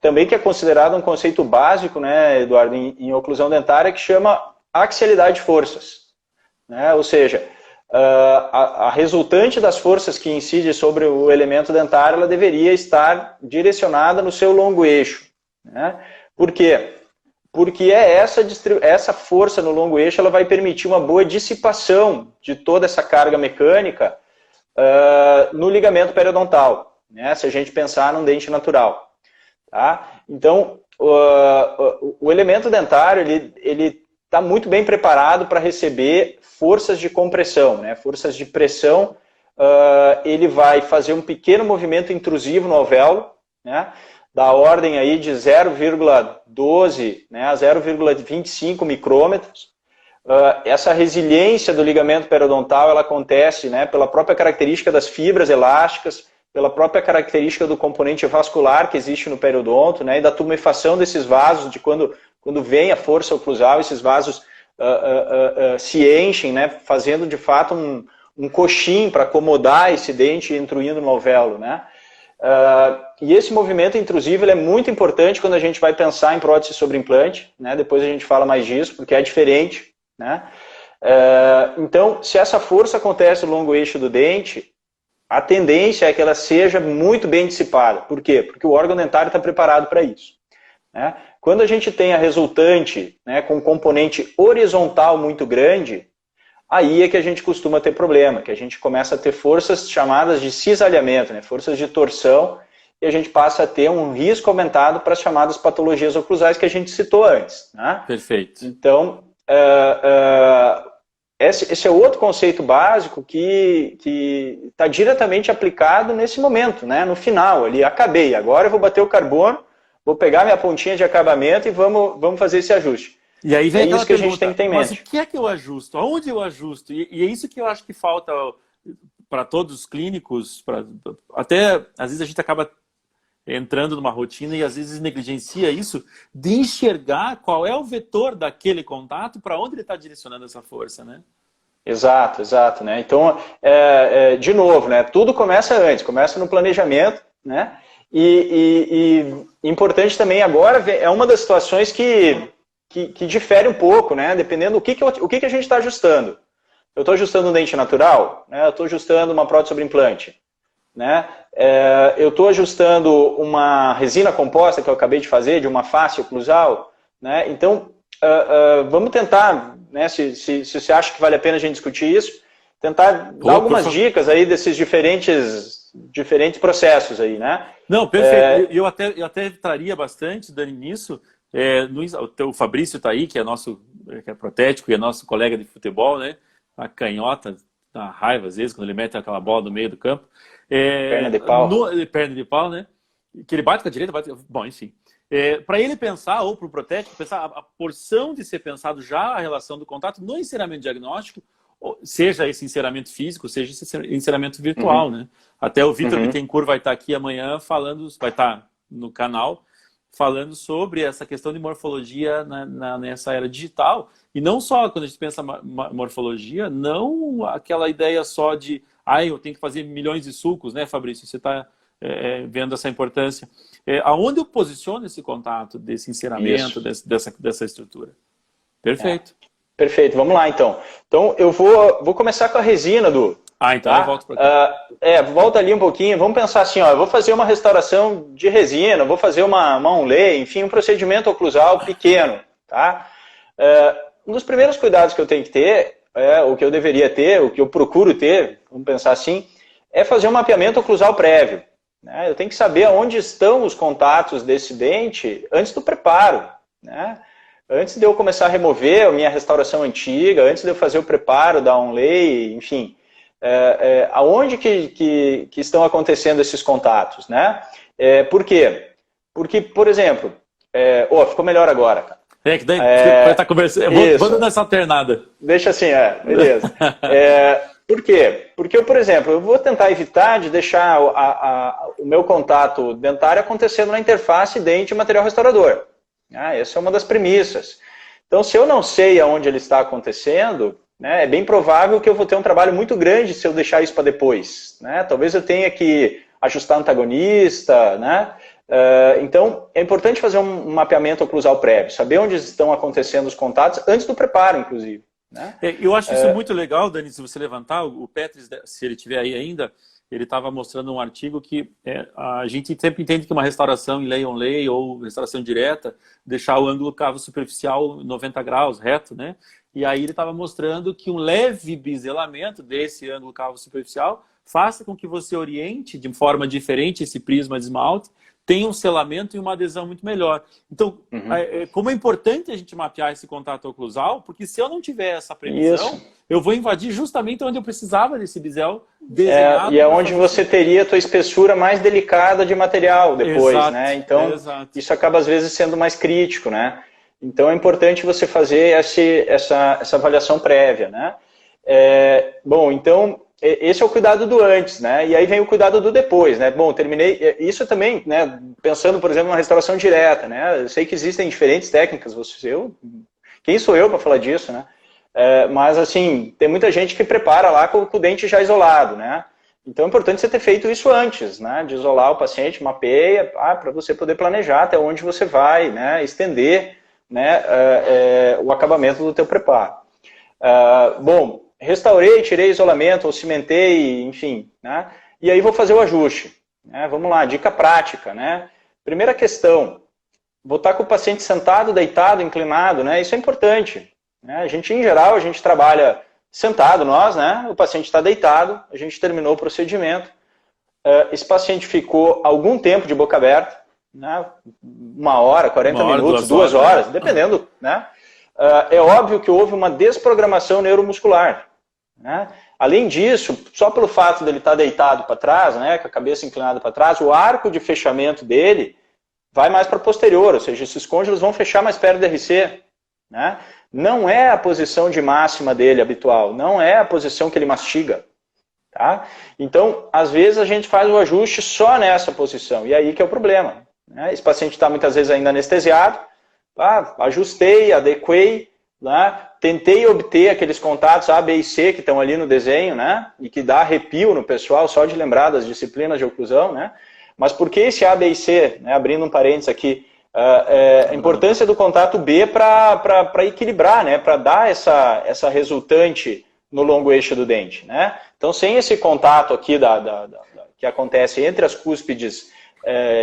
Speaker 2: também que é considerado um conceito básico, né, Eduardo, em oclusão dentária, que chama axialidade de forças. Né? Ou seja, a resultante das forças que incide sobre o elemento dentário, ela deveria estar direcionada no seu longo eixo. Né? Por quê? Porque essa força no longo eixo ela vai permitir uma boa dissipação de toda essa carga mecânica no ligamento periodontal, né? Se a gente pensar num dente natural. Tá? Então, o elemento dentário ele está muito bem preparado para receber forças de compressão, né? Forças de pressão. Ele vai fazer um pequeno movimento intrusivo no alvéolo, né? Da ordem aí de 0,12, né, a 0,25 micrômetros. Essa resiliência do ligamento periodontal ela acontece, né, pela própria característica das fibras elásticas, pela própria característica do componente vascular que existe no periodonto, né, e da tumefação desses vasos, de quando vem a força oclusal, esses vasos se enchem, né, fazendo de fato um coxim para acomodar esse dente intruindo no alvéolo, né. E esse movimento intrusivo ele é muito importante quando a gente vai pensar em prótese sobre implante, né? Depois a gente fala mais disso, porque é diferente. Né? Então, se essa força acontece no longo eixo do dente, a tendência é que ela seja muito bem dissipada. Por quê? Porque o órgão dentário está preparado para isso. Né? Quando a gente tem a resultante, né, com um componente horizontal muito grande, aí é que a gente costuma ter problema, que a gente começa a ter forças chamadas de cisalhamento, né? Forças de torção e a gente passa a ter um risco aumentado para as chamadas patologias oclusais que a gente citou antes. Né?
Speaker 1: Perfeito.
Speaker 2: Então, esse é outro conceito básico que está diretamente aplicado nesse momento, né? No final ali, acabei, agora eu vou bater o carbono, vou pegar minha pontinha de acabamento e vamos fazer esse ajuste.
Speaker 1: E aí vem
Speaker 2: isso que a gente tem que ter em mente.
Speaker 1: Mas o que é que eu ajusto? Aonde eu ajusto? E é isso que eu acho que falta para todos os clínicos, até às vezes a gente acaba entrando numa rotina e às vezes negligencia isso, de enxergar qual é o vetor daquele contato, para onde ele está direcionando essa força, né?
Speaker 2: Exato, exato, né? Então, de novo, né? Tudo começa antes, começa no planejamento, né? E importante também agora, é uma das situações que difere um pouco, né? Dependendo do que a gente está ajustando. Eu estou ajustando um dente natural, né? Eu estou ajustando uma prótese sobre implante, né? Eu estou ajustando uma resina composta que eu acabei de fazer, de uma face oclusal, né? Então, vamos tentar, né, se você acha que vale a pena a gente discutir isso, tentar dar algumas dicas aí desses diferentes processos aí, né?
Speaker 1: Não, perfeito. Eu até traria bastante, Dani, nisso. O Fabrício está aí, que é protético e é nosso colega de futebol, né? A canhota, dá raiva às vezes, quando ele mete aquela bola no meio do campo.
Speaker 2: Perna de pau.
Speaker 1: Perna de pau, né? Que ele bate com a direita, bom, enfim. Para ele pensar, ou para o protético, pensar a porção de ser pensado já a relação do contato no enceramento diagnóstico, seja esse enceramento físico, seja esse enceramento virtual, né? Até o Vitor Bittencourt vai estar aqui amanhã vai estar no canal, falando sobre essa questão de morfologia nessa era digital. E não só quando a gente pensa morfologia, não aquela ideia só de eu tenho que fazer milhões de sulcos, né, Fabrício? Você está vendo essa importância. Aonde eu posiciono esse contato, desse enceramento, dessa estrutura? Perfeito.
Speaker 2: Perfeito, vamos lá então. Então eu vou começar com a resina, Du.
Speaker 1: Então eu volto para cá.
Speaker 2: Volta ali um pouquinho, vamos pensar assim, eu vou fazer uma restauração de resina, vou fazer uma onlay, enfim, um procedimento oclusal pequeno, tá? Um dos primeiros cuidados que eu tenho que ter, o que eu deveria ter, o que eu procuro ter, vamos pensar assim, é fazer um mapeamento oclusal prévio. Né? Eu tenho que saber onde estão os contatos desse dente antes do preparo, né? Antes de eu começar a remover a minha restauração antiga, antes de eu fazer o preparo da onlay, enfim, aonde que estão acontecendo esses contatos, né? Por quê? Porque, por exemplo, ficou melhor agora, cara.
Speaker 1: Que daí vai estar conversando. Vou dar essa alternada.
Speaker 2: Deixa assim, beleza. Por quê? Porque, por exemplo, eu vou tentar evitar de deixar o meu contato dentário acontecendo na interface dente-material restaurador. Essa é uma das premissas. Então, se eu não sei aonde ele está acontecendo, né, é bem provável que eu vou ter um trabalho muito grande se eu deixar isso para depois. Né? Talvez eu tenha que ajustar antagonista, né? Então, é importante fazer um mapeamento oclusal prévio, saber onde estão acontecendo os contatos antes do preparo, inclusive. Né?
Speaker 1: Eu acho isso muito legal, Dani, se você levantar, o Petris, se ele estiver aí ainda, ele estava mostrando um artigo que a gente sempre entende que uma restauração em lay on lay ou restauração direta, deixar o ângulo cavo superficial 90 graus, reto, né? E aí ele estava mostrando que um leve biselamento desse ângulo cavo superficial faça com que você oriente de forma diferente esse prisma de esmalte, tenha um selamento e uma adesão muito melhor. Então, como é importante a gente mapear esse contato oclusal, porque se eu não tiver essa previsão, eu vou invadir justamente onde eu precisava desse bisel desenhado.
Speaker 2: E é onde você teria a tua espessura mais delicada de material depois, né? Então, isso acaba às vezes sendo mais crítico, né? Então, é importante você fazer essa avaliação prévia, né? Bom, então, esse é o cuidado do antes, né? E aí vem o cuidado do depois, né? Bom, terminei... Isso também, né? Pensando, por exemplo, na restauração direta, né? Eu sei que existem diferentes técnicas. Quem sou eu para falar disso, né? Mas, assim, tem muita gente que prepara lá com o dente já isolado, né? Então, é importante você ter feito isso antes, né? De isolar o paciente, mapeia, para você poder planejar até onde você vai, né? Estender, né? O acabamento do teu preparo. Bom, restaurei, tirei isolamento, ou cimentei, enfim, né? E aí vou fazer o ajuste. Né? Vamos lá, dica prática, né? Primeira questão, botar com o paciente sentado, deitado, inclinado, né? Isso é importante. Né? A gente, em geral, a gente trabalha sentado, nós, né? O paciente está deitado, a gente terminou o procedimento. esse paciente ficou algum tempo de boca aberta, né? 1 hora, 40 minutos, 2 horas, dependendo, né? É óbvio que houve uma desprogramação neuromuscular, né? Além disso, só pelo fato dele estar deitado para trás, né, com a cabeça inclinada para trás, o arco de fechamento dele vai mais para posterior, ou seja, esses côndilos vão fechar mais perto do RC, né? Não é a posição de máxima dele habitual, não é a posição que ele mastiga, tá? Então, às vezes a gente faz o ajuste só nessa posição, e aí que é o problema, né? Esse paciente está muitas vezes ainda anestesiado, ajustei, adequei, né? Tentei obter aqueles contatos A, B e C que estão ali no desenho, né? E que dá arrepio no pessoal só de lembrar das disciplinas de oclusão, né? Mas por que esse A, B e C, né? Abrindo um parênteses aqui, a importância do contato B para equilibrar, né? Para dar essa resultante no longo eixo do dente, né? Então, sem esse contato aqui que acontece entre as cúspides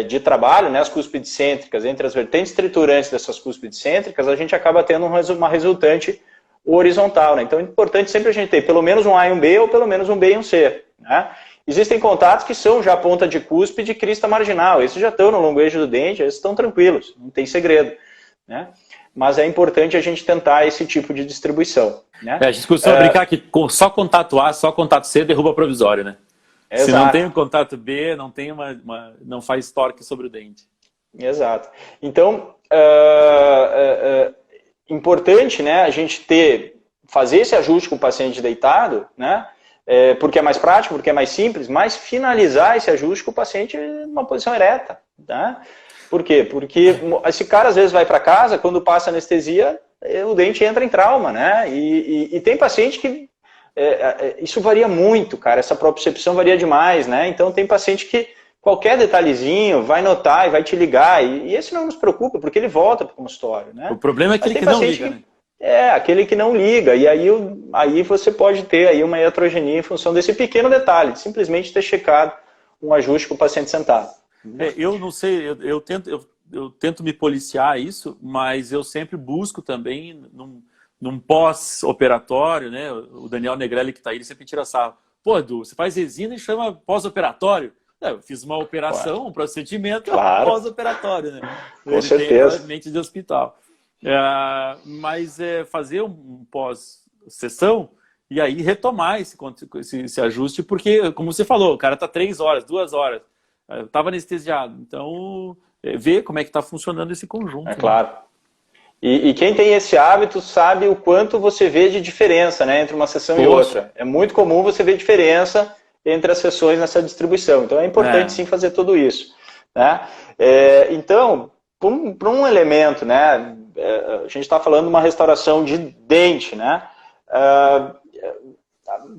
Speaker 2: de trabalho, né, as cúspides cêntricas, entre as vertentes triturantes dessas cúspides cêntricas, a gente acaba tendo uma resultante horizontal, né? Então é importante sempre a gente ter pelo menos um A e um B, ou pelo menos um B e um C, né? Existem contatos que são já ponta de cúspide e crista marginal, esses já estão no longo eixo do dente, esses estão tranquilos, não tem segredo, né? Mas é importante a gente tentar esse tipo de distribuição, né?
Speaker 1: A gente costuma brincar que só contato A, só contato C derruba provisório, né?
Speaker 2: Exato.
Speaker 1: Se não tem o contato B, não tem não faz torque sobre o dente.
Speaker 2: Exato. Então, importante, né, a gente fazer esse ajuste com o paciente deitado, né, porque é mais prático, porque é mais simples, mas finalizar esse ajuste com o paciente numa posição ereta. Tá? Por quê? Porque esse cara às vezes vai para casa, quando passa anestesia, o dente entra em trauma, né? E tem paciente que isso varia muito, cara, essa propriocepção varia demais, né? Então tem paciente que qualquer detalhezinho vai notar e vai te ligar, e esse não nos preocupa, porque ele volta para o consultório, né?
Speaker 1: O problema é aquele que não liga, né?
Speaker 2: Aquele que não liga, e aí você pode ter aí uma iatrogenia em função desse pequeno detalhe, de simplesmente ter checado um ajuste com o paciente sentado.
Speaker 1: Eu não sei, eu tento me policiar isso, mas eu sempre busco também num pós-operatório, né? O Daniel Negrelli que está aí, ele sempre tira sarro. Pô, Edu, você faz resina e chama pós-operatório? Eu fiz uma operação, um procedimento pós-operatório, né?
Speaker 2: Com certeza.
Speaker 1: Mente de hospital. Mas fazer um pós-sessão e aí retomar esse ajuste, porque, como você falou, o cara está 3 horas, 2 horas, estava anestesiado. Então, ver como é que está funcionando esse conjunto.
Speaker 2: É claro. E quem tem esse hábito sabe o quanto você vê de diferença, né, entre uma sessão e outra. É muito comum você ver diferença entre as sessões nessa distribuição. Então é importante sim fazer tudo isso, né? Então, para um elemento, né, a gente está falando de uma restauração de dente, né? A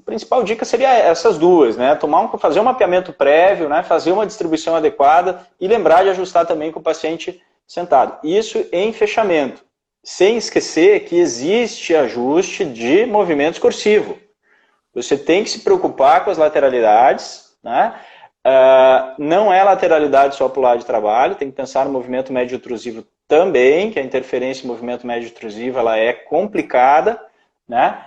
Speaker 2: principal dica seria essas duas, né? Fazer um mapeamento prévio, né? Fazer uma distribuição adequada e lembrar de ajustar também com o paciente sentado. Isso em fechamento, sem esquecer que existe ajuste de movimento discursivo. Você tem que se preocupar com as lateralidades, né? Não é lateralidade só para o lado de trabalho, tem que pensar no movimento médio intrusivo também, que a interferência em movimento médio intrusivo ela é complicada, né?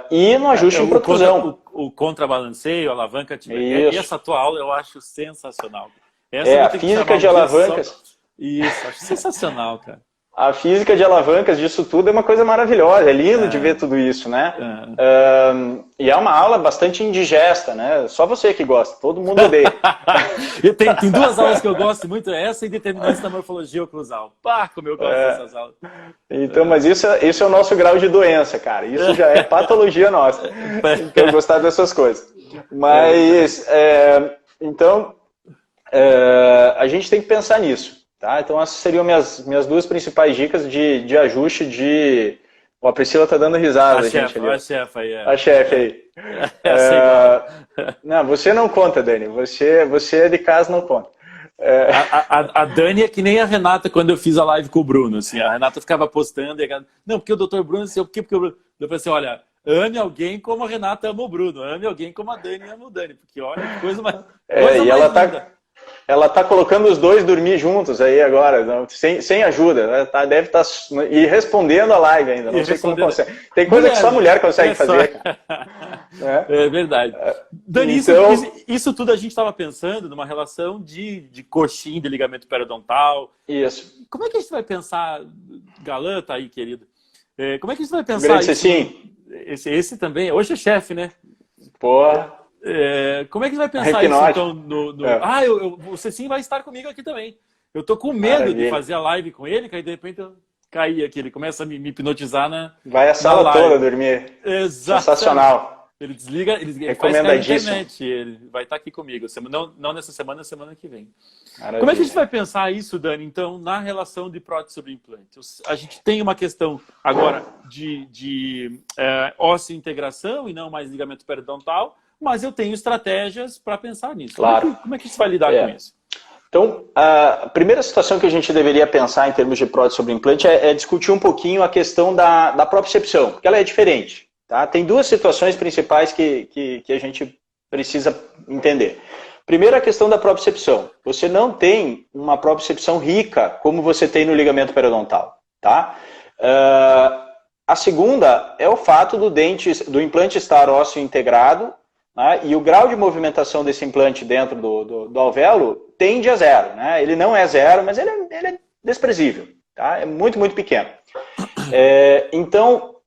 Speaker 2: E no ajuste em protrusão.
Speaker 1: O contrabalanceio, a alavanca, essa tua aula eu acho sensacional.
Speaker 2: A física de alavancas.
Speaker 1: Isso, acho sensacional, cara.
Speaker 2: A física de alavancas disso tudo é uma coisa maravilhosa, é lindo de ver tudo isso, né? E é uma aula bastante indigesta, né? Só você que gosta, todo mundo odeia.
Speaker 1: Tem 2 aulas que eu gosto muito, essa e determinantes da morfologia oclusal. Pá, como eu gosto dessas aulas.
Speaker 2: Então, mas isso é o nosso grau de doença, cara. Isso já é patologia nossa. Então, eu gostar dessas coisas. Mas, então, a gente tem que pensar nisso. Tá? Então essas seriam minhas 2 principais dicas de ajuste de... A Priscila tá dando risada.
Speaker 1: A chefe aí.
Speaker 2: A chefe aí. Não, você não conta, Dani. Você é de casa, não conta.
Speaker 1: A Dani é que nem a Renata quando eu fiz a live com o Bruno. Assim, a Renata ficava postando. Não, porque o Dr. Bruno, sei o quê, porque o Bruno... Eu falei assim, olha, ame alguém como a Renata ama o Bruno. Ame alguém como a Dani ama o Dani. Porque olha, que coisa mais... Ela tá colocando os 2 dormir juntos aí agora, sem ajuda, né? Deve estar e respondendo a live ainda, não sei como consegue. Tem coisa que só mulher consegue fazer.
Speaker 2: Né?
Speaker 1: É verdade. Dani,
Speaker 2: Então,
Speaker 1: isso tudo a gente estava pensando numa relação de coxim, de ligamento periodontal.
Speaker 2: isso.
Speaker 1: Como é que a gente vai pensar, Galã tá aí, querido, como é que a gente vai
Speaker 2: O
Speaker 1: pensar
Speaker 2: grande
Speaker 1: isso?
Speaker 2: Cecim.
Speaker 1: Esse também, hoje é chefe, né?
Speaker 2: Porra.
Speaker 1: Como é que a gente vai pensar isso, então, o Cecim vai estar comigo aqui também. Eu tô com medo
Speaker 2: Maravilha.
Speaker 1: de fazer a live com ele, que aí de repente eu caí aqui, ele começa a me hipnotizar
Speaker 2: Vai a sala
Speaker 1: live.
Speaker 2: toda dormir.
Speaker 1: Exato.
Speaker 2: Sensacional.
Speaker 1: Ele desliga, ele faz cair na
Speaker 2: Recomendadíssimo.
Speaker 1: internet, ele vai estar aqui comigo. Não nessa semana, na semana que vem.
Speaker 2: Maravilha.
Speaker 1: Como é que a gente vai pensar isso, Dani, então, na relação de prótese sobre implante? A gente tem uma questão agora de ósseo-integração e não mais ligamento periodontal, mas eu tenho estratégias para pensar nisso.
Speaker 2: Claro.
Speaker 1: Como é que a gente vai lidar com isso?
Speaker 2: Então, a primeira situação que a gente deveria pensar em termos de prótese sobre implante é discutir um pouquinho a questão da propriocepção, porque ela é diferente. Tá? Tem duas situações principais que a gente precisa entender. Primeiro, a questão da propriocepção. Você não tem uma propriocepção rica como você tem no ligamento periodontal. Tá? A segunda é o fato do implante estar ósseo integrado, né? E o grau de movimentação desse implante dentro do alvéolo tende a zero. Né? Ele não é zero, mas ele é desprezível. Tá? É muito, muito pequeno. Então,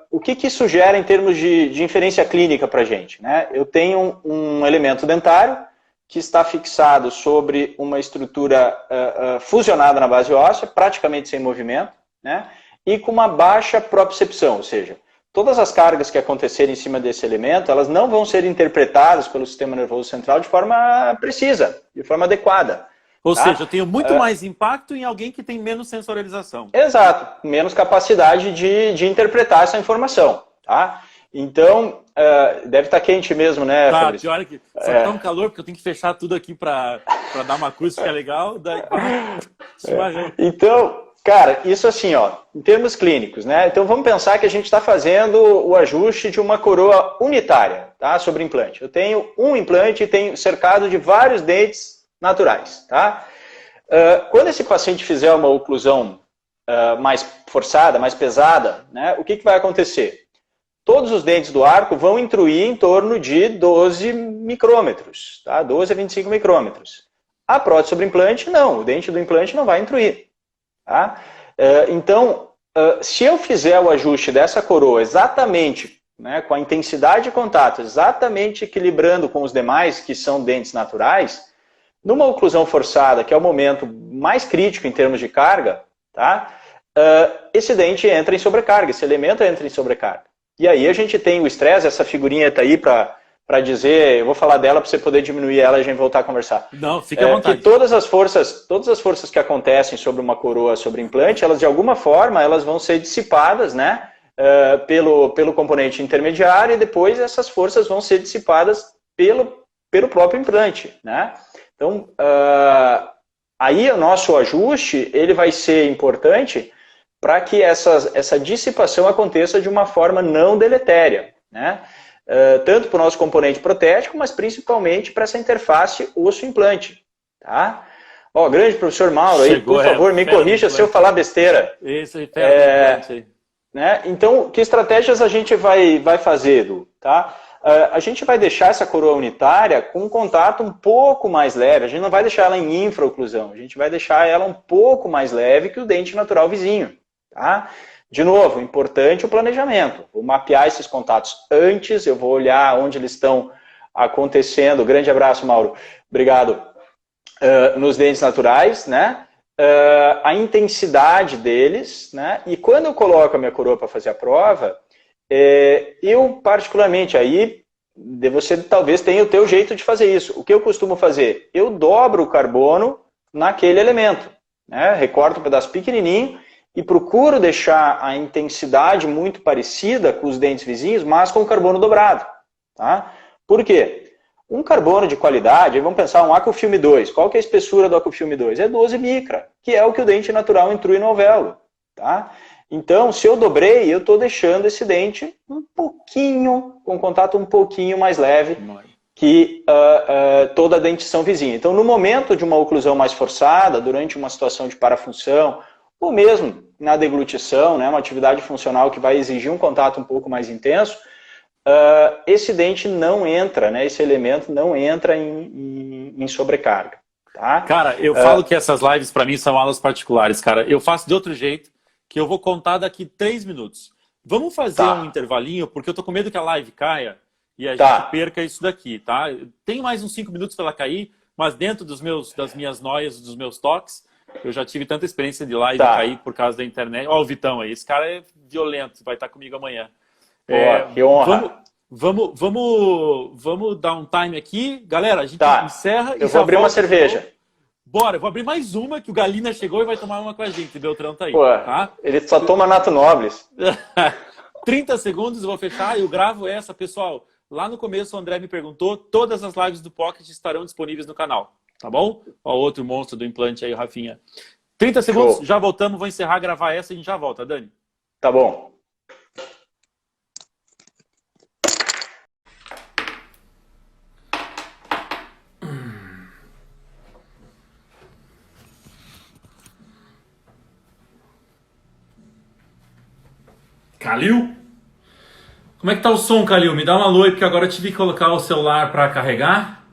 Speaker 2: o que isso gera em termos de inferência clínica para a gente? Né? Eu tenho um elemento dentário que está fixado sobre uma estrutura fusionada na base óssea, praticamente sem movimento, né? E com uma baixa propriocepção, ou seja, todas as cargas que acontecerem em cima desse elemento, elas não vão ser interpretadas pelo sistema nervoso central de forma precisa, de forma adequada.
Speaker 1: Ou seja, eu tenho muito mais impacto em alguém que tem menos sensorialização.
Speaker 2: Exato, menos capacidade de interpretar essa informação. Tá? Então, deve estar quente mesmo, né,
Speaker 1: Tá,
Speaker 2: Fabrício?
Speaker 1: pior que só tá um calor, porque eu tenho que fechar tudo aqui para dar uma acústica legal. Daí,
Speaker 2: Então, cara, isso assim, ó, em termos clínicos, né? Então vamos pensar que a gente está fazendo o ajuste de uma coroa unitária, tá? Sobre implante. Eu tenho um implante e tenho cercado de vários dentes naturais, tá? Quando esse paciente fizer uma oclusão mais forçada, mais pesada, né? O que vai acontecer? Todos os dentes do arco vão intruir em torno de 12 micrômetros, tá? 12 a 25 micrômetros. A prótese sobre implante, não. O dente do implante não vai intruir. Tá? Então, se eu fizer o ajuste dessa coroa exatamente, né, com a intensidade de contato, exatamente equilibrando com os demais, que são dentes naturais, numa oclusão forçada, que é o momento mais crítico em termos de carga, tá? Esse dente entra em sobrecarga, esse elemento entra em sobrecarga. E aí a gente tem o estresse, essa figurinha está aí para dizer, eu vou falar dela para você poder diminuir ela e a gente voltar a conversar.
Speaker 1: Não, fique à vontade.
Speaker 2: Que todas as forças que acontecem sobre uma coroa, sobre implante, elas de alguma forma elas vão ser dissipadas, né, pelo componente intermediário e depois essas forças vão ser dissipadas pelo próprio implante, né? Então, aí o nosso ajuste ele vai ser importante para que essa dissipação aconteça de uma forma não deletéria, né? Tanto para o nosso componente protético, mas principalmente para essa interface osso-implante. Tá? Grande professor Mauro, aí, por favor, me corrija se eu falar besteira.
Speaker 1: Isso aí,
Speaker 2: né? Então, que estratégias a gente vai fazer, Edu? Tá? A gente vai deixar essa coroa unitária com um contato um pouco mais leve, a gente não vai deixar ela em infraoclusão, a gente vai deixar ela um pouco mais leve que o dente natural vizinho. Tá? De novo, importante o planejamento. Vou mapear esses contatos antes, eu vou olhar onde eles estão acontecendo. Grande abraço, Mauro. Obrigado. Nos dentes naturais, né? A intensidade deles, né? E quando eu coloco a minha coroa para fazer a prova, eu particularmente, aí você talvez tenha o teu jeito de fazer isso. O que eu costumo fazer? Eu dobro o carbono naquele elemento, né? Recorto um pedaço pequenininho e procuro deixar a intensidade muito parecida com os dentes vizinhos, mas com o carbono dobrado. Tá? Por quê? Um carbono de qualidade, vamos pensar um Acufilme 2. Qual que é a espessura do Acufilme 2? É 12 micra, que é o que o dente natural intrui no alvéolo. Tá? Então, se eu dobrei, eu estou deixando esse dente um pouquinho, com contato um pouquinho mais leve que toda a dentição vizinha. Então, no momento de uma oclusão mais forçada, durante uma situação de parafunção, ou mesmo na deglutição, né, uma atividade funcional que vai exigir um contato um pouco mais intenso, esse dente não entra, né? Esse elemento não entra em sobrecarga. Tá?
Speaker 1: Cara, eu falo que essas lives para mim são aulas particulares, cara. Eu faço de outro jeito, que eu vou contar daqui 3 minutos. Vamos fazer um intervalinho, porque eu tô com medo que a live caia e a gente perca isso daqui, tá? Tem mais uns 5 minutos para ela cair, mas dentro das minhas noias, dos meus toques, eu já tive tanta experiência de live cair por causa da internet. Ó, o Vitão aí, esse cara é violento, vai estar comigo amanhã.
Speaker 2: Que honra.
Speaker 1: Vamos dar um time aqui. Galera, a gente encerra.
Speaker 2: Eu vou abrir uma cerveja.
Speaker 1: Bora, eu vou abrir mais uma, que o Galina chegou e vai tomar uma com a gente. O Beltrão tá aí. Tá?
Speaker 2: Ele só toma Nato Nobles.
Speaker 1: 30 segundos, eu vou fechar. Eu gravo essa, pessoal. Lá no começo o André me perguntou, todas as lives do Pocket estarão disponíveis no canal. Tá bom? Ó, outro monstro do implante aí, o Rafinha. 30 segundos, já voltamos. Vou encerrar, gravar essa e a gente já volta. Dani?
Speaker 2: Tá bom.
Speaker 1: Calil? Como é que tá o som, Calil? Me dá um alô aí, porque agora eu tive que colocar o celular para carregar.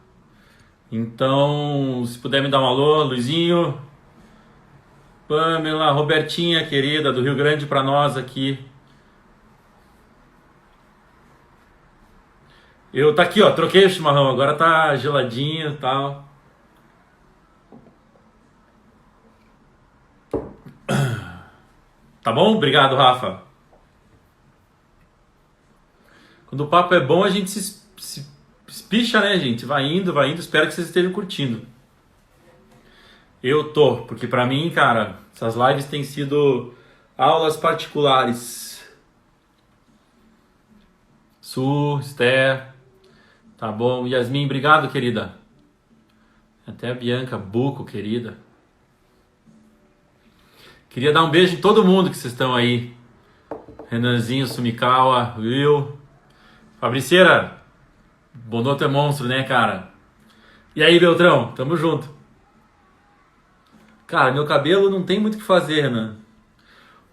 Speaker 1: Então, se puder me dar um alô, Luizinho, Pamela, Robertinha, querida, do Rio Grande para nós aqui. Tá aqui, ó, troquei o chimarrão, agora tá geladinho e tal. Tá bom? Obrigado, Rafa. Quando o papo é bom, a gente se espicha, né, gente? Vai indo. Espero que vocês estejam curtindo. Eu tô, porque pra mim, cara, essas lives têm sido aulas particulares. Esther, tá bom. Yasmin, obrigado, querida. Até a Bianca, Buco, querida. Queria dar um beijo em todo mundo que vocês estão aí. Renanzinho, Sumikawa, Will... Fabriceira, Bonoto é monstro, né, cara? E aí, Beltrão, tamo junto. Cara, meu cabelo não tem muito o que fazer, Renan.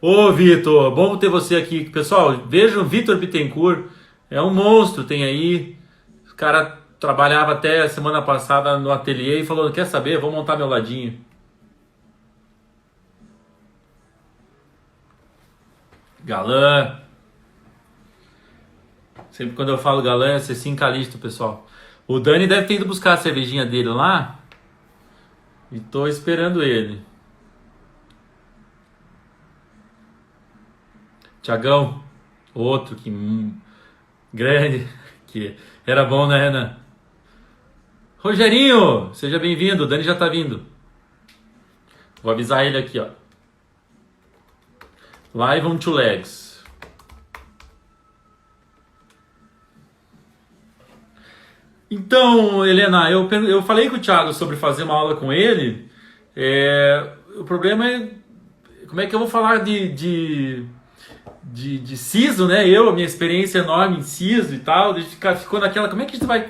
Speaker 1: Ô, Vitor, bom ter você aqui. Pessoal, vejam o Vitor Bittencourt, é um monstro, tem aí. O cara trabalhava até semana passada no ateliê e falou, quer saber, vou montar meu ladinho. Galã. Sempre quando eu falo galã, é Cecim Calixto, pessoal. O Dani deve ter ido buscar a cervejinha dele lá. E tô esperando ele. Tiagão, outro que grande, que era bom, né, Renan? Rogerinho, seja bem-vindo. O Dani já tá vindo. Vou avisar ele aqui, ó. Live on two legs. Então, Helena, eu falei com o Thiago sobre fazer uma aula com ele. O problema é como é que eu vou falar de siso, né? A minha experiência enorme em siso e tal, ficou naquela, como é que a gente vai...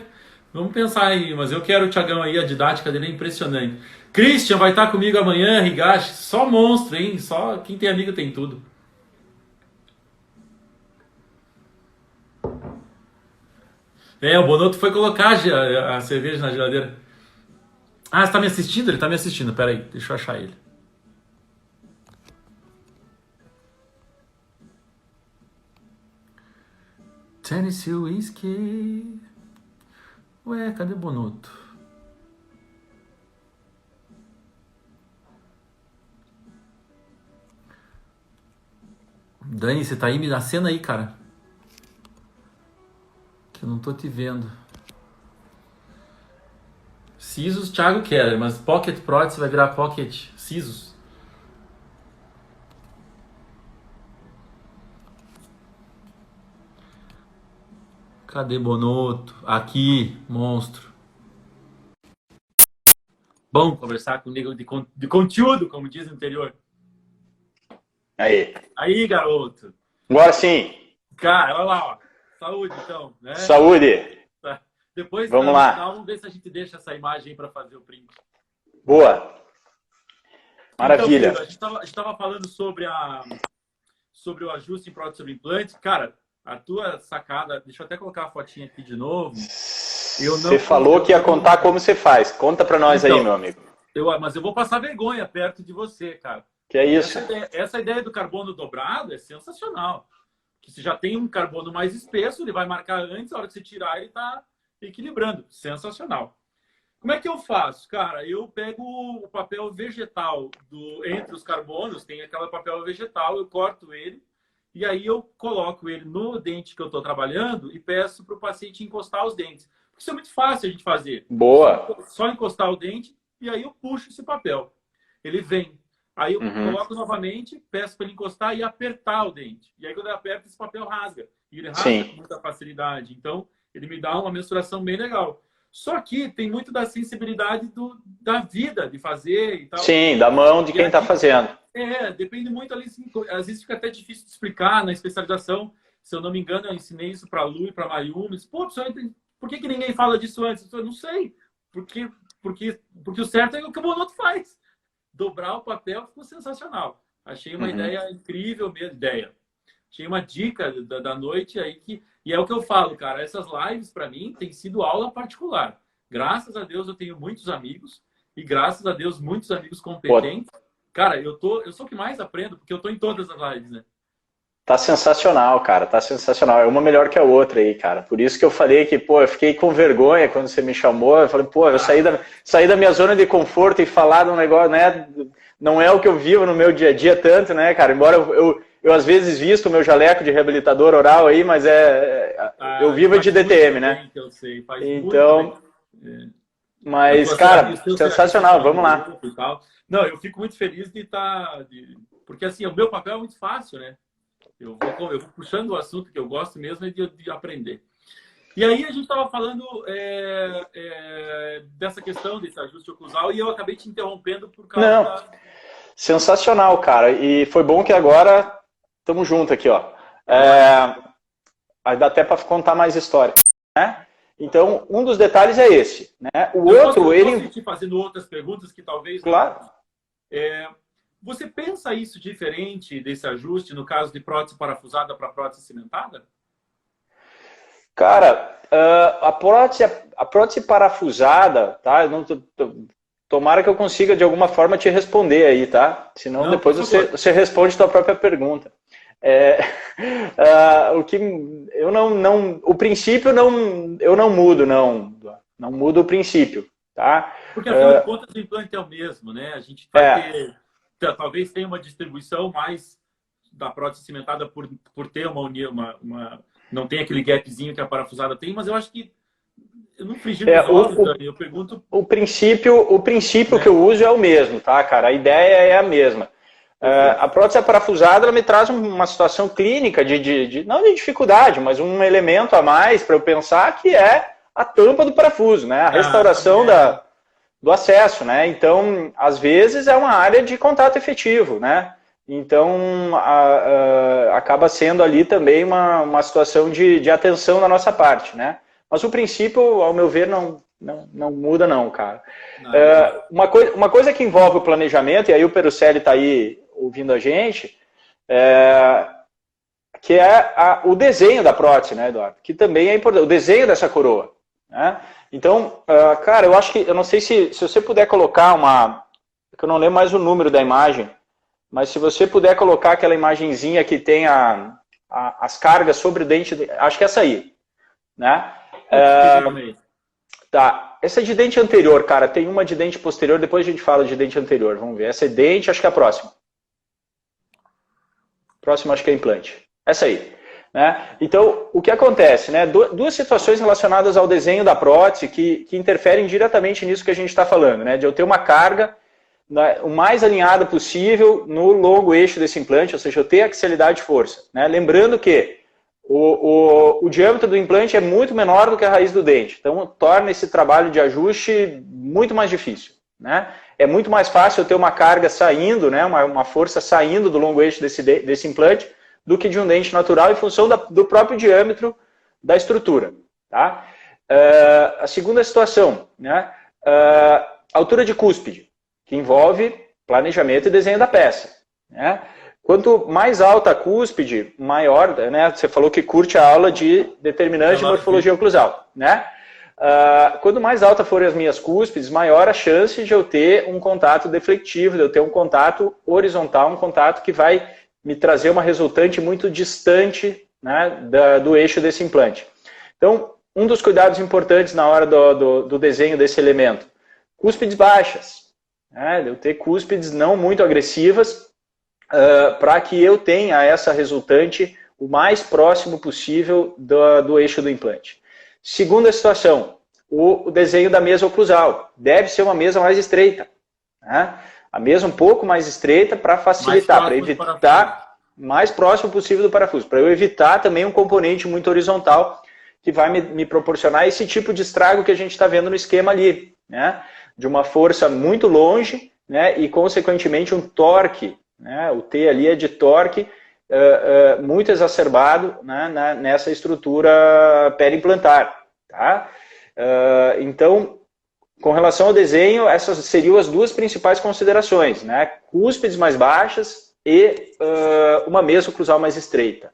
Speaker 1: Vamos pensar aí, mas eu quero o Thiagão aí, a didática dele é impressionante. Christian vai estar comigo amanhã, Higashi, só monstro, hein? Só quem tem amigo tem tudo. O Bonoto foi colocar a cerveja na geladeira. Ah, você tá me assistindo? Ele tá me assistindo, pera aí, deixa eu achar ele. Tennessee Whiskey. Ué, cadê o Bonoto? Dani, você tá aí? Me dá cena aí, cara. Que eu não tô te vendo. Sisos, Thiago Keller, mas Pocket Prótese vai virar Pocket Sisos. Cadê Bonoto? Aqui, monstro. Bom conversar comigo de conteúdo, como diz no interior. Aí, garoto.
Speaker 2: Agora sim.
Speaker 1: Cara, olha lá, ó. Saúde, então. Né?
Speaker 2: Saúde.
Speaker 1: Depois,
Speaker 2: vamos lá.
Speaker 1: Final, vamos ver se a gente deixa essa imagem para fazer o print.
Speaker 2: Boa. Maravilha.
Speaker 1: Então, a gente estava falando sobre o ajuste em prótese sobre implante. Cara, a tua sacada, deixa eu até colocar a fotinha aqui de novo.
Speaker 2: Você falou que ia contar como você faz. Conta para nós
Speaker 1: então,
Speaker 2: aí, meu amigo.
Speaker 1: Mas eu vou passar vergonha perto de você, cara.
Speaker 2: Que é isso?
Speaker 1: Essa ideia do carbono dobrado é sensacional. Que você já tem um carbono mais espesso, ele vai marcar antes, a hora que você tirar, ele está equilibrando. Sensacional. Como é que eu faço? Cara, eu pego o papel vegetal entre os carbonos, tem aquele papel vegetal, eu corto ele, e aí eu coloco ele no dente que eu estou trabalhando e peço para o paciente encostar os dentes. Porque isso é muito fácil a gente fazer.
Speaker 2: Boa!
Speaker 1: Só encostar o dente e aí eu puxo esse papel. Ele vem. Aí eu coloco novamente, peço para ele encostar e apertar o dente. E aí quando eu aperto, esse papel rasga. E ele rasga com muita facilidade. Então, ele me dá uma mensuração bem legal. Só que tem muito da sensibilidade da vida, de fazer e tal.
Speaker 2: Sim, da mão de quem está fazendo.
Speaker 1: Depende muito ali. Às vezes fica até difícil de explicar na especialização. Se eu não me engano, eu ensinei isso para a Lu e para a Mayumi. Pô, por que ninguém fala disso antes? Eu não sei. Porque o certo é o que o Bonotto faz. Dobrar o papel ficou sensacional. Achei uma ideia incrível mesmo. Achei uma dica da noite aí e é o que eu falo, cara. Essas lives, para mim, tem sido aula particular. Graças a Deus, eu tenho muitos amigos. E graças a Deus, muitos amigos competentes. Pô. Cara, eu sou o que mais aprendo, porque eu tô em todas as lives, né?
Speaker 2: Tá sensacional, cara. Tá sensacional. É uma melhor que a outra aí, cara. Por isso que eu falei que, pô, eu fiquei com vergonha quando você me chamou. Eu falei, pô, eu saí da minha zona de conforto e falar de um negócio, né? Não é o que eu vivo no meu dia a dia tanto, né, cara? Embora eu às vezes visto o meu jaleco de reabilitador oral aí, mas eu vivo de DTM, né?
Speaker 1: Que eu sei. Faz
Speaker 2: então, mas, cara, sensacional. Vamos lá.
Speaker 1: Não, eu fico muito feliz de estar... Porque, assim, o meu papel é muito fácil, né? Eu vou puxando o assunto que eu gosto mesmo de aprender. E aí a gente estava falando dessa questão, desse ajuste oclusal, e eu acabei te interrompendo por causa da...
Speaker 2: Sensacional, cara. E foi bom que agora estamos juntos aqui, ó. Aí dá até para contar mais história, né? Então, um dos detalhes é esse, né?
Speaker 1: Eu posso te fazendo outras perguntas que talvez...
Speaker 2: Claro.
Speaker 1: Você pensa isso diferente desse ajuste no caso de prótese parafusada para prótese cimentada?
Speaker 2: Cara, a prótese parafusada, tá? Tomara que eu consiga de alguma forma te responder aí, tá? Senão depois você responde a sua própria pergunta. O princípio eu não mudo, não mudo o princípio, tá?
Speaker 1: Porque afinal de contas o implante é o mesmo, né? A gente vai ter... Talvez tenha uma distribuição mais da prótese cimentada por ter não tem aquele gapzinho que a parafusada tem, mas eu acho que eu não frigi os olhos, eu pergunto... O princípio que eu uso é o mesmo, tá, cara? A ideia é a mesma. A prótese parafusada ela me traz uma situação clínica não de dificuldade, mas um elemento a mais para eu pensar que é a tampa do parafuso, né? A restauração do acesso, né? Então, às vezes é uma área de contato efetivo, né? Então, acaba sendo ali também uma situação de atenção da nossa parte, né? Mas o princípio, ao meu ver, não muda não, cara. Uma coisa que envolve o planejamento, e aí o Perucelli está aí ouvindo a gente, que é o desenho da prótese, né, Eduardo? Que também é importante, o desenho dessa coroa, né? Então, cara, eu não sei se você puder colocar que eu não lembro mais o número da imagem, mas se você puder colocar aquela imagenzinha que tem as cargas sobre o dente, acho que é essa aí, né? Tá, essa é de dente anterior, cara, tem uma de dente posterior, depois a gente fala de dente anterior, vamos ver. Essa é dente, acho que é a próxima. Próxima acho que é implante. Essa aí. Né? Então, o que acontece? Né? Duas situações relacionadas ao desenho da prótese que interferem diretamente nisso que a gente está falando, né? De eu ter uma carga o mais alinhada possível no longo eixo desse implante, ou seja, eu ter axialidade de força. Né? Lembrando que o diâmetro do implante é muito menor do que a raiz do dente, então torna esse trabalho de ajuste muito mais difícil. Né? É muito mais fácil eu ter uma carga saindo, né? uma força saindo do longo eixo desse implante, do que de um dente natural em função do próprio diâmetro da estrutura. Tá? A segunda situação, né? Altura de cúspide, que envolve planejamento e desenho da peça. Né?
Speaker 2: Quanto mais alta a cúspide, maior, né? Você falou que curte a aula de determinantes de morfologia oclusal, né? Quanto mais alta forem as minhas cúspides, maior a chance de eu ter um contato deflectivo, de eu ter um contato horizontal, um contato que vai me trazer uma resultante muito distante, né, do eixo desse implante. Então, um dos cuidados importantes na hora do desenho desse elemento, cúspides baixas, né, de eu ter cúspides não muito agressivas, para que eu tenha essa resultante o mais próximo possível do eixo do implante. Segunda situação, o desenho da mesa oclusal. Deve ser uma mesa mais estreita. Né? A mesa um pouco mais estreita para facilitar, para evitar mais próximo possível do parafuso, para eu evitar também um componente muito horizontal que vai me proporcionar esse tipo de estrago que a gente está vendo no esquema ali. Né? De uma força muito longe, né? E, consequentemente, um torque. Né? O T ali é de torque muito exacerbado, né? Nessa estrutura periimplantar. Tá? Então, com relação ao desenho, essas seriam as duas principais considerações. Né? Cúspides mais baixas e uma mesa oclusal mais estreita.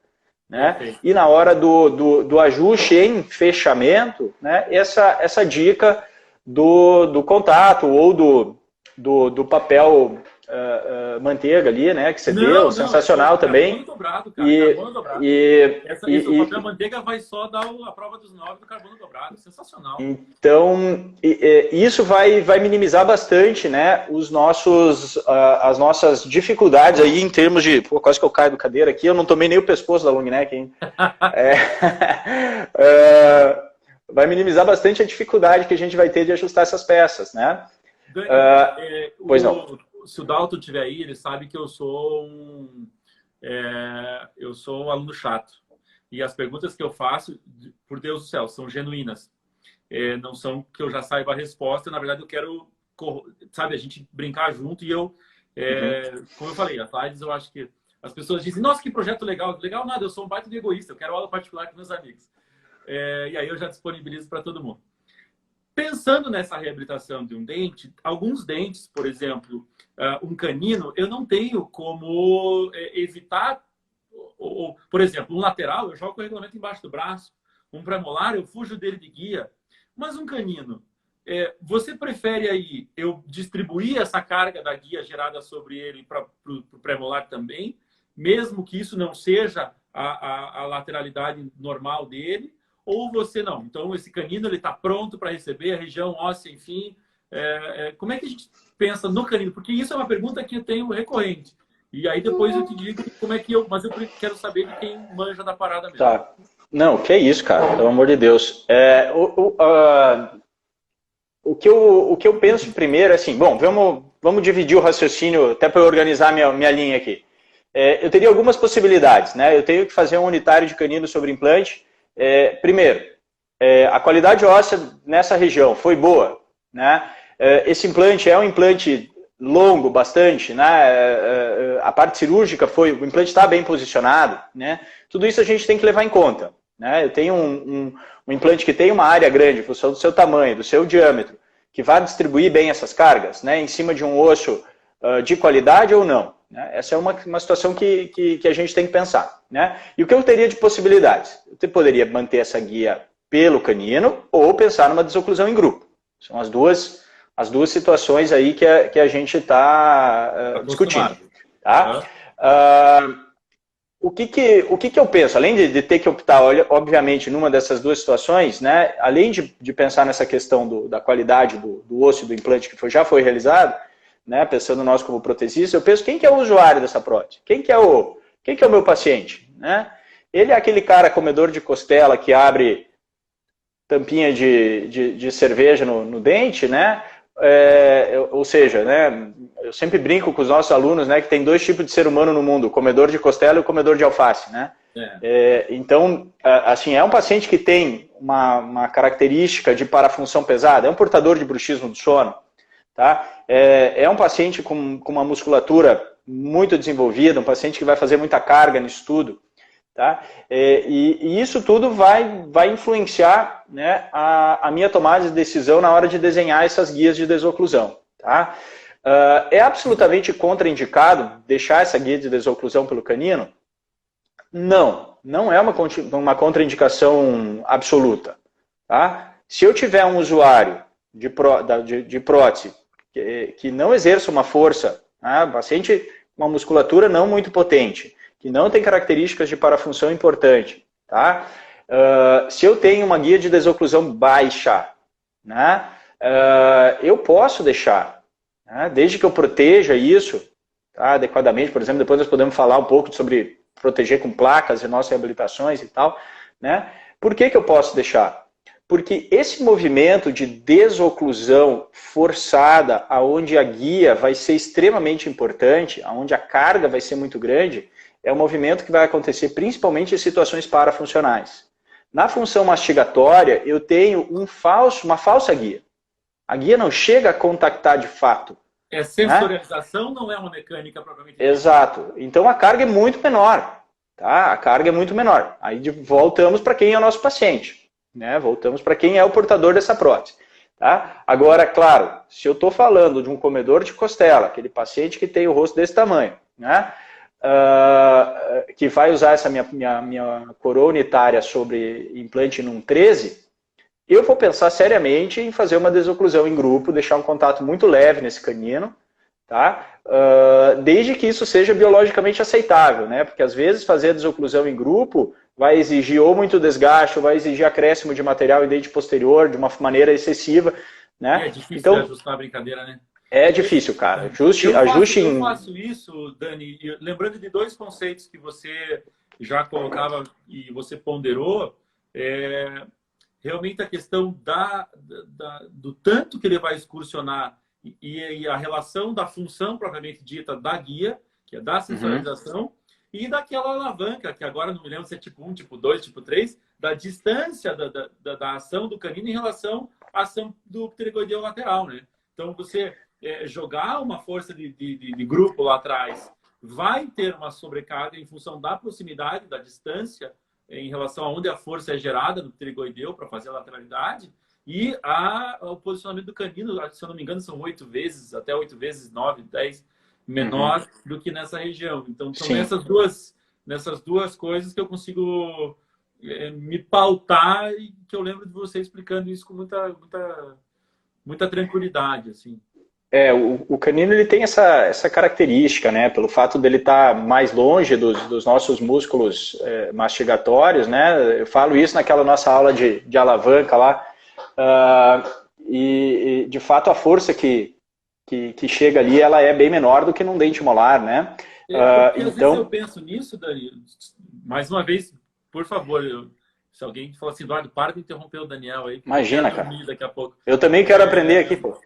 Speaker 2: Né? E na hora do ajuste em fechamento, né? essa dica do contato ou do papel manteiga ali, né, que você deu, sensacional também.
Speaker 1: Dobrado, cara, carbono dobrado. O papel manteiga vai só dar a prova dos 9 do carbono dobrado, sensacional.
Speaker 2: Então, isso vai minimizar bastante, né, as nossas dificuldades aí em termos de... Pô, quase que eu caio do cadeira aqui, eu não tomei nem o pescoço da long neck, hein? Vai minimizar bastante a dificuldade que a gente vai ter de ajustar essas peças, né? Pois não.
Speaker 1: Se o Dalton estiver aí, ele sabe que eu sou um aluno chato. E as perguntas que eu faço, por Deus do céu, são genuínas. Não são que eu já saiba a resposta. Na verdade, eu quero, sabe, a gente brincar junto. E eu, como eu falei, as slides, eu acho que as pessoas dizem, nossa, que projeto legal. Legal nada, eu sou um baita de egoísta. Eu quero aula particular com meus amigos. E aí eu já disponibilizo para todo mundo. Pensando nessa reabilitação de um dente, alguns dentes, por exemplo, um canino, eu não tenho como evitar, por exemplo, um lateral, eu jogo o regulamento embaixo do braço, um premolar, eu fujo dele de guia, mas um canino, você prefere aí eu distribuir essa carga da guia gerada sobre ele para o premolar também, mesmo que isso não seja a lateralidade normal dele, ou você não? Então, esse canino está pronto para receber a região óssea, enfim. Como é que a gente pensa no canino? Porque isso é uma pergunta que eu tenho recorrente. E aí depois eu te digo como é que eu... Mas eu quero saber de quem manja da parada mesmo.
Speaker 2: Tá. Não, que é isso, cara. Pelo amor de Deus. O que eu penso primeiro é assim... Bom, vamos dividir o raciocínio até para eu organizar minha linha aqui. Eu teria algumas possibilidades, né? Eu tenho que fazer um unitário de canino sobre implante. Primeiro, a qualidade óssea nessa região foi boa, né? Esse implante é um implante longo bastante, né? A parte cirúrgica o implante está bem posicionado, né? Tudo isso a gente tem que levar em conta, né? Eu tenho um implante que tem uma área grande, em função do seu tamanho, do seu diâmetro, que vai distribuir bem essas cargas, né? Em cima de um osso de qualidade ou não. Né? Essa é uma situação que a gente tem que pensar. Né? E o que eu teria de possibilidades? Eu poderia manter essa guia pelo canino ou pensar numa desoclusão em grupo. São as duas situações aí que a gente está discutindo. Tá? O que eu penso? Além de ter que optar, obviamente, numa dessas duas situações, né? Além de pensar nessa questão da qualidade do osso e do implante que já foi realizado, né, pensando nós como protesista, eu penso quem que é o usuário dessa prótese? Quem que é o meu paciente? Né? Ele é aquele cara comedor de costela que abre tampinha de cerveja no dente, né? Ou seja, né, eu sempre brinco com os nossos alunos, né, que tem dois tipos de ser humano no mundo, o comedor de costela e o comedor de alface. Né? Então, assim, é um paciente que tem uma característica de parafunção pesada, é um portador de bruxismo do sono. Tá? É um paciente com uma musculatura muito desenvolvida, um paciente que vai fazer muita carga nisso tudo. Tá? E isso tudo vai influenciar, né, a minha tomada de decisão na hora de desenhar essas guias de desoclusão. Tá? É absolutamente contraindicado deixar essa guia de desoclusão pelo canino? Não, não é uma contraindicação absoluta. Tá? Se eu tiver um usuário de prótese que não exerça uma força, tá? Paciente com uma musculatura não muito potente, que não tem características de parafunção importante, tá? Se eu tenho uma guia de desoclusão baixa, né? Eu posso deixar, né? Desde que eu proteja isso, tá? Adequadamente. Por exemplo, depois nós podemos falar um pouco sobre proteger com placas e nossas reabilitações e tal, né? Por que eu posso deixar? Porque esse movimento de desoclusão forçada, aonde a guia vai ser extremamente importante, aonde a carga vai ser muito grande, é um movimento que vai acontecer principalmente em situações parafuncionais. Na função mastigatória, eu tenho uma falsa guia. A guia não chega a contactar de fato.
Speaker 1: É sensorialização, né? Não é uma mecânica propriamente.
Speaker 2: Exato. Então a carga é muito menor. Tá? A carga é muito menor. Aí voltamos para quem é o nosso paciente. Né? Voltamos para quem é o portador dessa prótese. Tá? Agora, claro, se eu estou falando de um comedor de costela, aquele paciente que tem o rosto desse tamanho, né? Que vai usar essa minha coroa unitária sobre implante num 13, eu vou pensar seriamente em fazer uma desoclusão em grupo, deixar um contato muito leve nesse canino, tá? Desde que isso seja biologicamente aceitável, né? Porque às vezes fazer a desoclusão em grupo vai exigir ou muito desgaste, ou vai exigir acréscimo de material em dente posterior de uma maneira excessiva, né?
Speaker 1: É difícil
Speaker 2: então,
Speaker 1: ajustar a brincadeira, né?
Speaker 2: É difícil, cara. Ajuste
Speaker 1: eu faço isso, Dani, lembrando de dois conceitos que você já colocava e você ponderou, realmente a questão do tanto que ele vai excursionar e a relação da função propriamente dita da guia, que é da sensorialização, e daquela alavanca, que agora não me lembro se é tipo 1, tipo 2, tipo 3, da distância da ação do canino em relação à ação do pterigoideu lateral, né? Então, você jogar uma força de grupo lá atrás vai ter uma sobrecarga em função da proximidade, da distância, em relação a onde a força é gerada no pterigoideu para fazer a lateralidade, e o posicionamento do canino, se eu não me engano, são 8 vezes, até 8 vezes, 9, 10 menor do que nessa região. Então, são nessas duas coisas que eu consigo me pautar e que eu lembro de você explicando isso com muita tranquilidade, assim.
Speaker 2: O canino ele tem essa característica, né? Pelo fato dele estar mais longe dos nossos músculos mastigatórios, né? Eu falo isso naquela nossa aula de alavanca lá. E de fato a força que chega ali, ela é bem menor do que num dente molar, né?
Speaker 1: Às vezes eu penso nisso, Dani, mais uma vez, por favor, se alguém falar assim, Eduardo, para de interromper o Daniel aí.
Speaker 2: Imagina, cara.
Speaker 1: Daqui a pouco.
Speaker 2: Eu também quero aprender aqui, pô.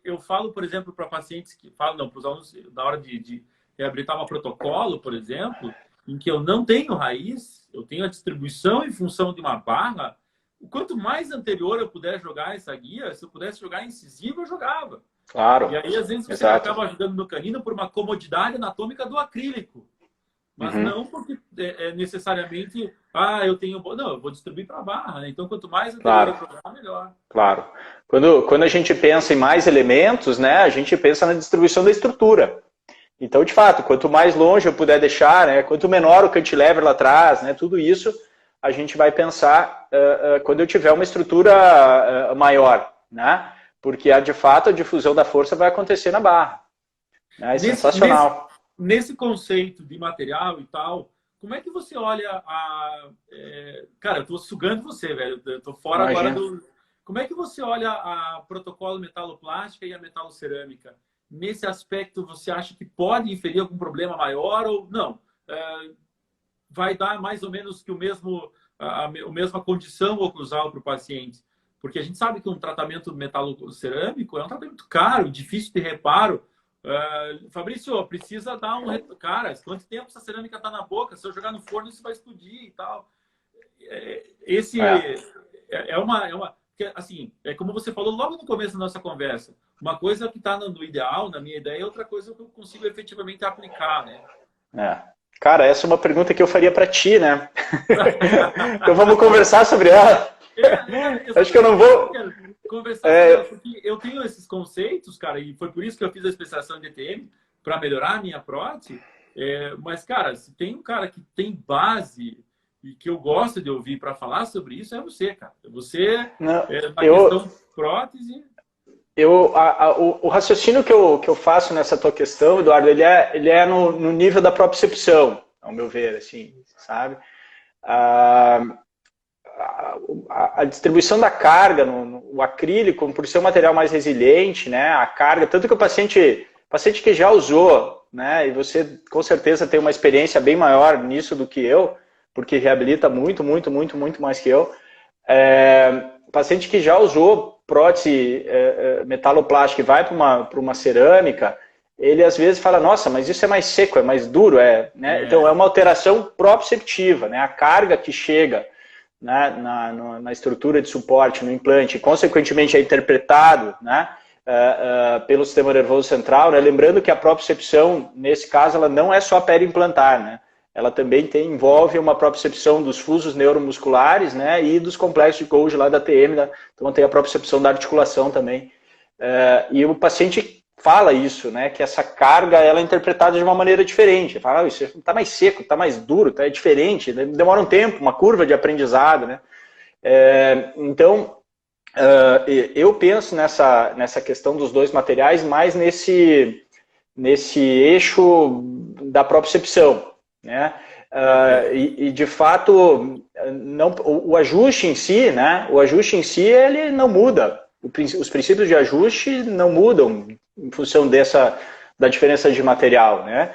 Speaker 1: Eu falo, por exemplo, para pacientes que falam, para os alunos, na hora de reabilitar um protocolo, por exemplo, em que eu não tenho raiz, eu tenho a distribuição em função de uma barra, quanto mais anterior eu puder jogar essa guia, se eu pudesse jogar incisivo, eu jogava.
Speaker 2: Claro.
Speaker 1: E aí, às vezes, você acaba ajudando no canino por uma comodidade anatômica do acrílico. Mas não porque necessariamente, eu vou distribuir para a barra, né? Então, quanto mais anterior eu jogar, melhor.
Speaker 2: Claro. Quando a gente pensa em mais elementos, né, a gente pensa na distribuição da estrutura. Então, de fato, quanto mais longe eu puder deixar, né, quanto menor o cantilever lá atrás, né, tudo isso a gente vai pensar quando eu tiver uma estrutura maior, né? Porque, de fato, a difusão da força vai acontecer na barra. É sensacional.
Speaker 1: Nesse conceito de material e tal, como é que você olha Cara, eu tô sugando você, velho. Eu tô fora agora do... Como é que você olha a protocolo metaloplástica e a metalocerâmica? Nesse aspecto, você acha que pode inferir algum problema maior ou não? Vai dar mais ou menos que a mesma condição oclusal para o paciente? Porque a gente sabe que um tratamento metalocerâmico é um tratamento caro, difícil de reparo. Fabrício, precisa dar um... Cara, quanto tempo essa cerâmica está na boca? Se eu jogar no forno, isso vai explodir e tal. Assim, é como você falou logo no começo da nossa conversa. Uma coisa que está no ideal, na minha ideia, é outra coisa que eu consigo efetivamente aplicar, né?
Speaker 2: Cara, essa é uma pergunta que eu faria para ti, né? Então vamos conversar sobre ela. Acho que eu não vou...
Speaker 1: conversar com ela, porque eu tenho esses conceitos, cara, e foi por isso que eu fiz a especialização em DTM, para melhorar a minha prótese. Mas, cara, se tem um cara que tem base e que eu gosto de ouvir para falar sobre isso, é você, cara. Você, na questão prótese...
Speaker 2: O raciocínio que eu faço nessa tua questão, Eduardo, ele é no nível da propriocepção, ao meu ver, assim, sabe? A distribuição da carga, o acrílico, por ser um material mais resiliente, né? A carga, tanto que o paciente que já usou, né? E você com certeza tem uma experiência bem maior nisso do que eu, porque reabilita muito, muito, muito, muito mais que eu. Paciente que já usou prótese metaloplástica e vai para uma cerâmica, ele às vezes fala, nossa, mas isso é mais seco, é mais duro, né? Então é uma alteração proprioceptiva, né? A carga que chega, né, na estrutura de suporte, no implante, e consequentemente é interpretado, né, pelo sistema nervoso central, né? Lembrando que a propriocepção, nesse caso, ela não é só periimplantar, né? Ela também envolve uma propriocepção dos fusos neuromusculares, né, e dos complexos de Golgi lá da TM, né? Então tem a propriocepção da articulação também. E o paciente fala isso, né, que essa carga ela é interpretada de uma maneira diferente. Fala, isso está mais seco, está mais duro, é diferente, demora um tempo, uma curva de aprendizado, né? Então, eu penso nessa questão dos dois materiais mais nesse eixo da propriocepção, né? E de fato o ajuste em si, né? O ajuste em si ele não muda. Os princípios de ajuste não mudam em função da diferença de material, né?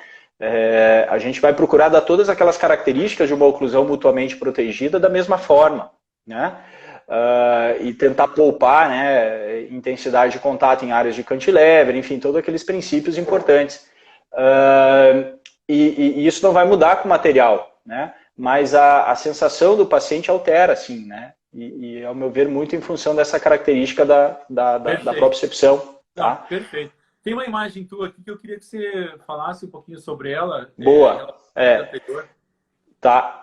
Speaker 2: A gente vai procurar dar todas aquelas características de uma oclusão mutuamente protegida da mesma forma, né? E tentar poupar, né, intensidade de contato em áreas de cantilever, enfim, todos aqueles princípios importantes. E isso não vai mudar com o material, né? Mas a sensação do paciente altera, sim, né? E ao meu ver, muito em função dessa característica da propriocepção. Tá?
Speaker 1: Perfeito. Tem uma imagem tua aqui que eu queria que você falasse um pouquinho sobre ela.
Speaker 2: Boa. Tá.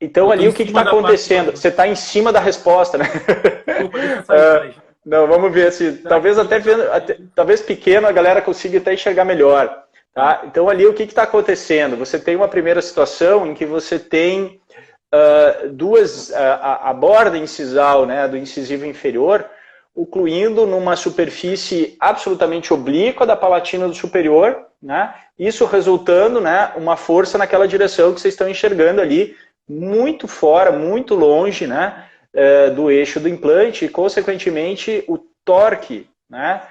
Speaker 2: Então, ali, o que está acontecendo? Você está em cima da resposta, né?
Speaker 1: Opa, deixa eu sair,
Speaker 2: não, vamos ver se... Talvez até talvez pequeno a galera consiga até enxergar melhor. Tá? Então, ali, o que está acontecendo? Você tem uma primeira situação em que você tem a borda incisal, né, do incisivo inferior, ocluindo numa superfície absolutamente oblíqua da palatina do superior, né? Isso resultando, né, uma força naquela direção que vocês estão enxergando ali, muito fora, muito longe, né, do eixo do implante e, consequentemente, o torque, né?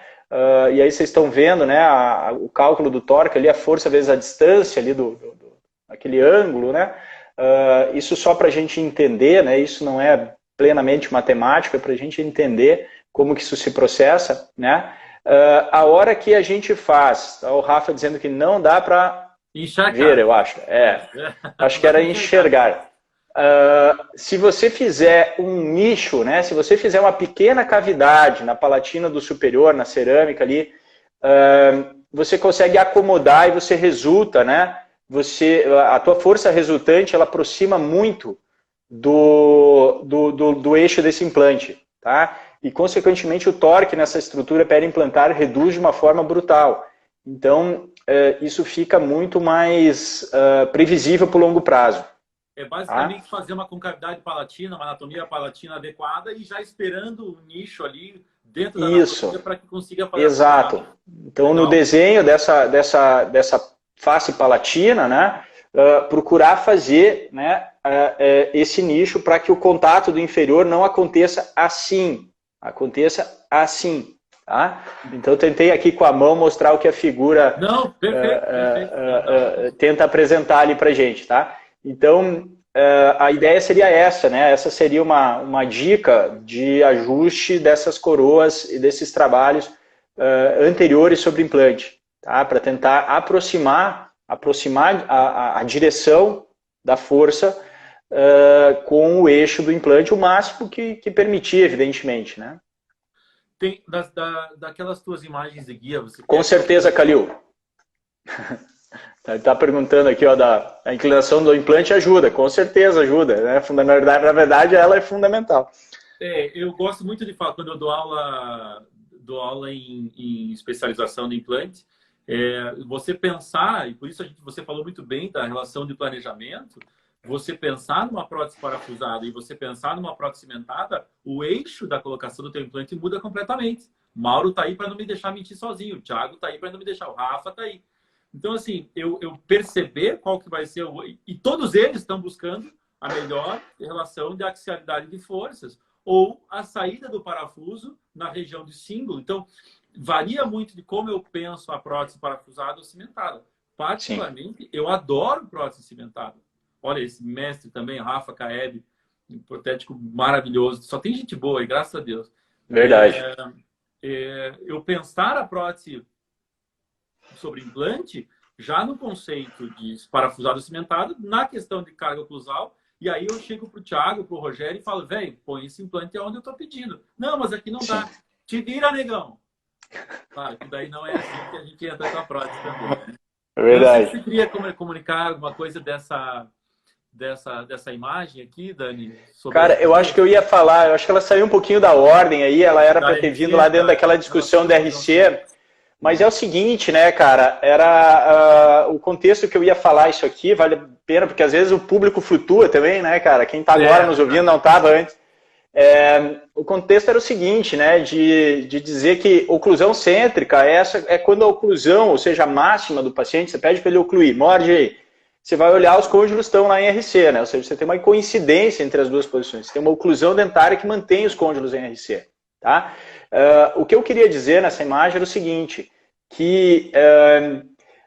Speaker 2: E aí vocês estão vendo, né, o cálculo do torque ali, a força vezes a distância ali aquele ângulo, né? Isso só para a gente entender, né? Isso não é plenamente matemático, é para a gente entender como que isso se processa, né? A hora que a gente faz, o Rafa dizendo que não dá para ver, eu acho. Acho que era enxergar. Se você fizer um nicho, né? Se você fizer uma pequena cavidade na palatina do superior, na cerâmica ali, você consegue acomodar e você resulta, né? A tua força resultante, ela aproxima muito do eixo desse implante, tá? E, consequentemente, o torque nessa estrutura periimplantar reduz de uma forma brutal. Então, isso fica muito mais previsível para o longo prazo.
Speaker 1: É basicamente fazer uma concavidade palatina, uma anatomia palatina adequada e já esperando o nicho ali dentro da anatomia para que consiga fazer.
Speaker 2: Exato. Então, no desenho dessa face palatina, né, procurar fazer, né, esse nicho para que o contato do inferior não aconteça assim. Aconteça assim. Tá? Então, eu tentei aqui com a mão mostrar o que a figura tenta apresentar ali para a gente. Tá? Então, a ideia seria essa, né? Essa seria uma dica de ajuste dessas coroas e desses trabalhos anteriores sobre implante, tá? Para tentar aproximar a direção da força com o eixo do implante o máximo que permitir, evidentemente, né?
Speaker 1: Tem daquelas tuas imagens de guia...
Speaker 2: Com certeza, Calil. Ele está perguntando aqui, ó, a inclinação do implante ajuda, com certeza ajuda, né? Na verdade, ela é fundamental.
Speaker 1: Eu gosto muito de falar, quando eu dou aula em especialização de implante, você pensar, e por isso você falou muito bem da relação de planejamento, você pensar numa prótese parafusada e você pensar numa prótese cimentada, o eixo da colocação do teu implante muda completamente. Mauro tá aí para não me deixar mentir sozinho, o Thiago tá aí para não me deixar, o Rafa tá aí. Então, assim, eu perceber qual que vai ser e todos eles estão buscando a melhor relação de axialidade de forças ou a saída do parafuso na região de símbolo. Então, varia muito de como eu penso a prótese parafusada ou cimentada. Particularmente, eu adoro prótese cimentada. Olha, esse mestre também, Rafa Caeb, um protético maravilhoso. Só tem gente boa aí, graças a Deus.
Speaker 2: Verdade.
Speaker 1: Eu pensar a prótese sobre implante, já no conceito de parafusado cimentado, na questão de carga oclusal, e aí eu chego para o Thiago, para o Rogério e falo, velho, põe esse implante onde eu estou pedindo. Não, mas aqui não dá. Te vira, negão. Claro que daí não é assim que a gente entra com a prótese também. Né?
Speaker 2: É verdade.
Speaker 1: Você queria comunicar alguma coisa dessa imagem aqui, Dani?
Speaker 2: Cara, eu acho que eu ia falar, eu acho que ela saiu um pouquinho da ordem aí, ela era para ter vindo lá dentro daquela discussão da RC, mas é o seguinte, né, cara, era o contexto que eu ia falar isso aqui, vale a pena, porque às vezes o público flutua também, né, cara, quem tá agora nos ouvindo não tava antes. O contexto era o seguinte, né, de dizer que oclusão cêntrica, essa é quando a oclusão, ou seja, a máxima do paciente, você pede para ele ocluir, morde aí, você vai olhar os côndilos estão lá em RC, né, ou seja, você tem uma coincidência entre as duas posições, você tem uma oclusão dentária que mantém os côndilos em RC, tá? O que eu queria dizer nessa imagem era o seguinte, que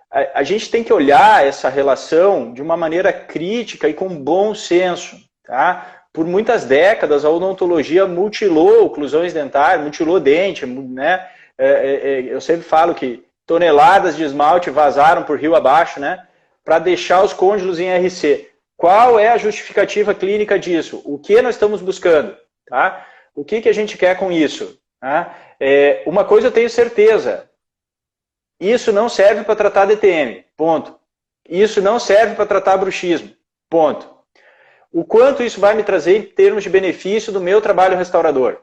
Speaker 2: a gente tem que olhar essa relação de uma maneira crítica e com bom senso, tá? Por muitas décadas, a odontologia mutilou oclusões dentárias, mutilou dente, né? Eu sempre falo que toneladas de esmalte vazaram por rio abaixo, né? Para deixar os côndilos em RC. Qual é a justificativa clínica disso? O que nós estamos buscando? Tá? O que a gente quer com isso? Tá? Uma coisa eu tenho certeza. Isso não serve para tratar DTM. Ponto. Isso não serve para tratar bruxismo. Ponto. O quanto isso vai me trazer em termos de benefício do meu trabalho restaurador.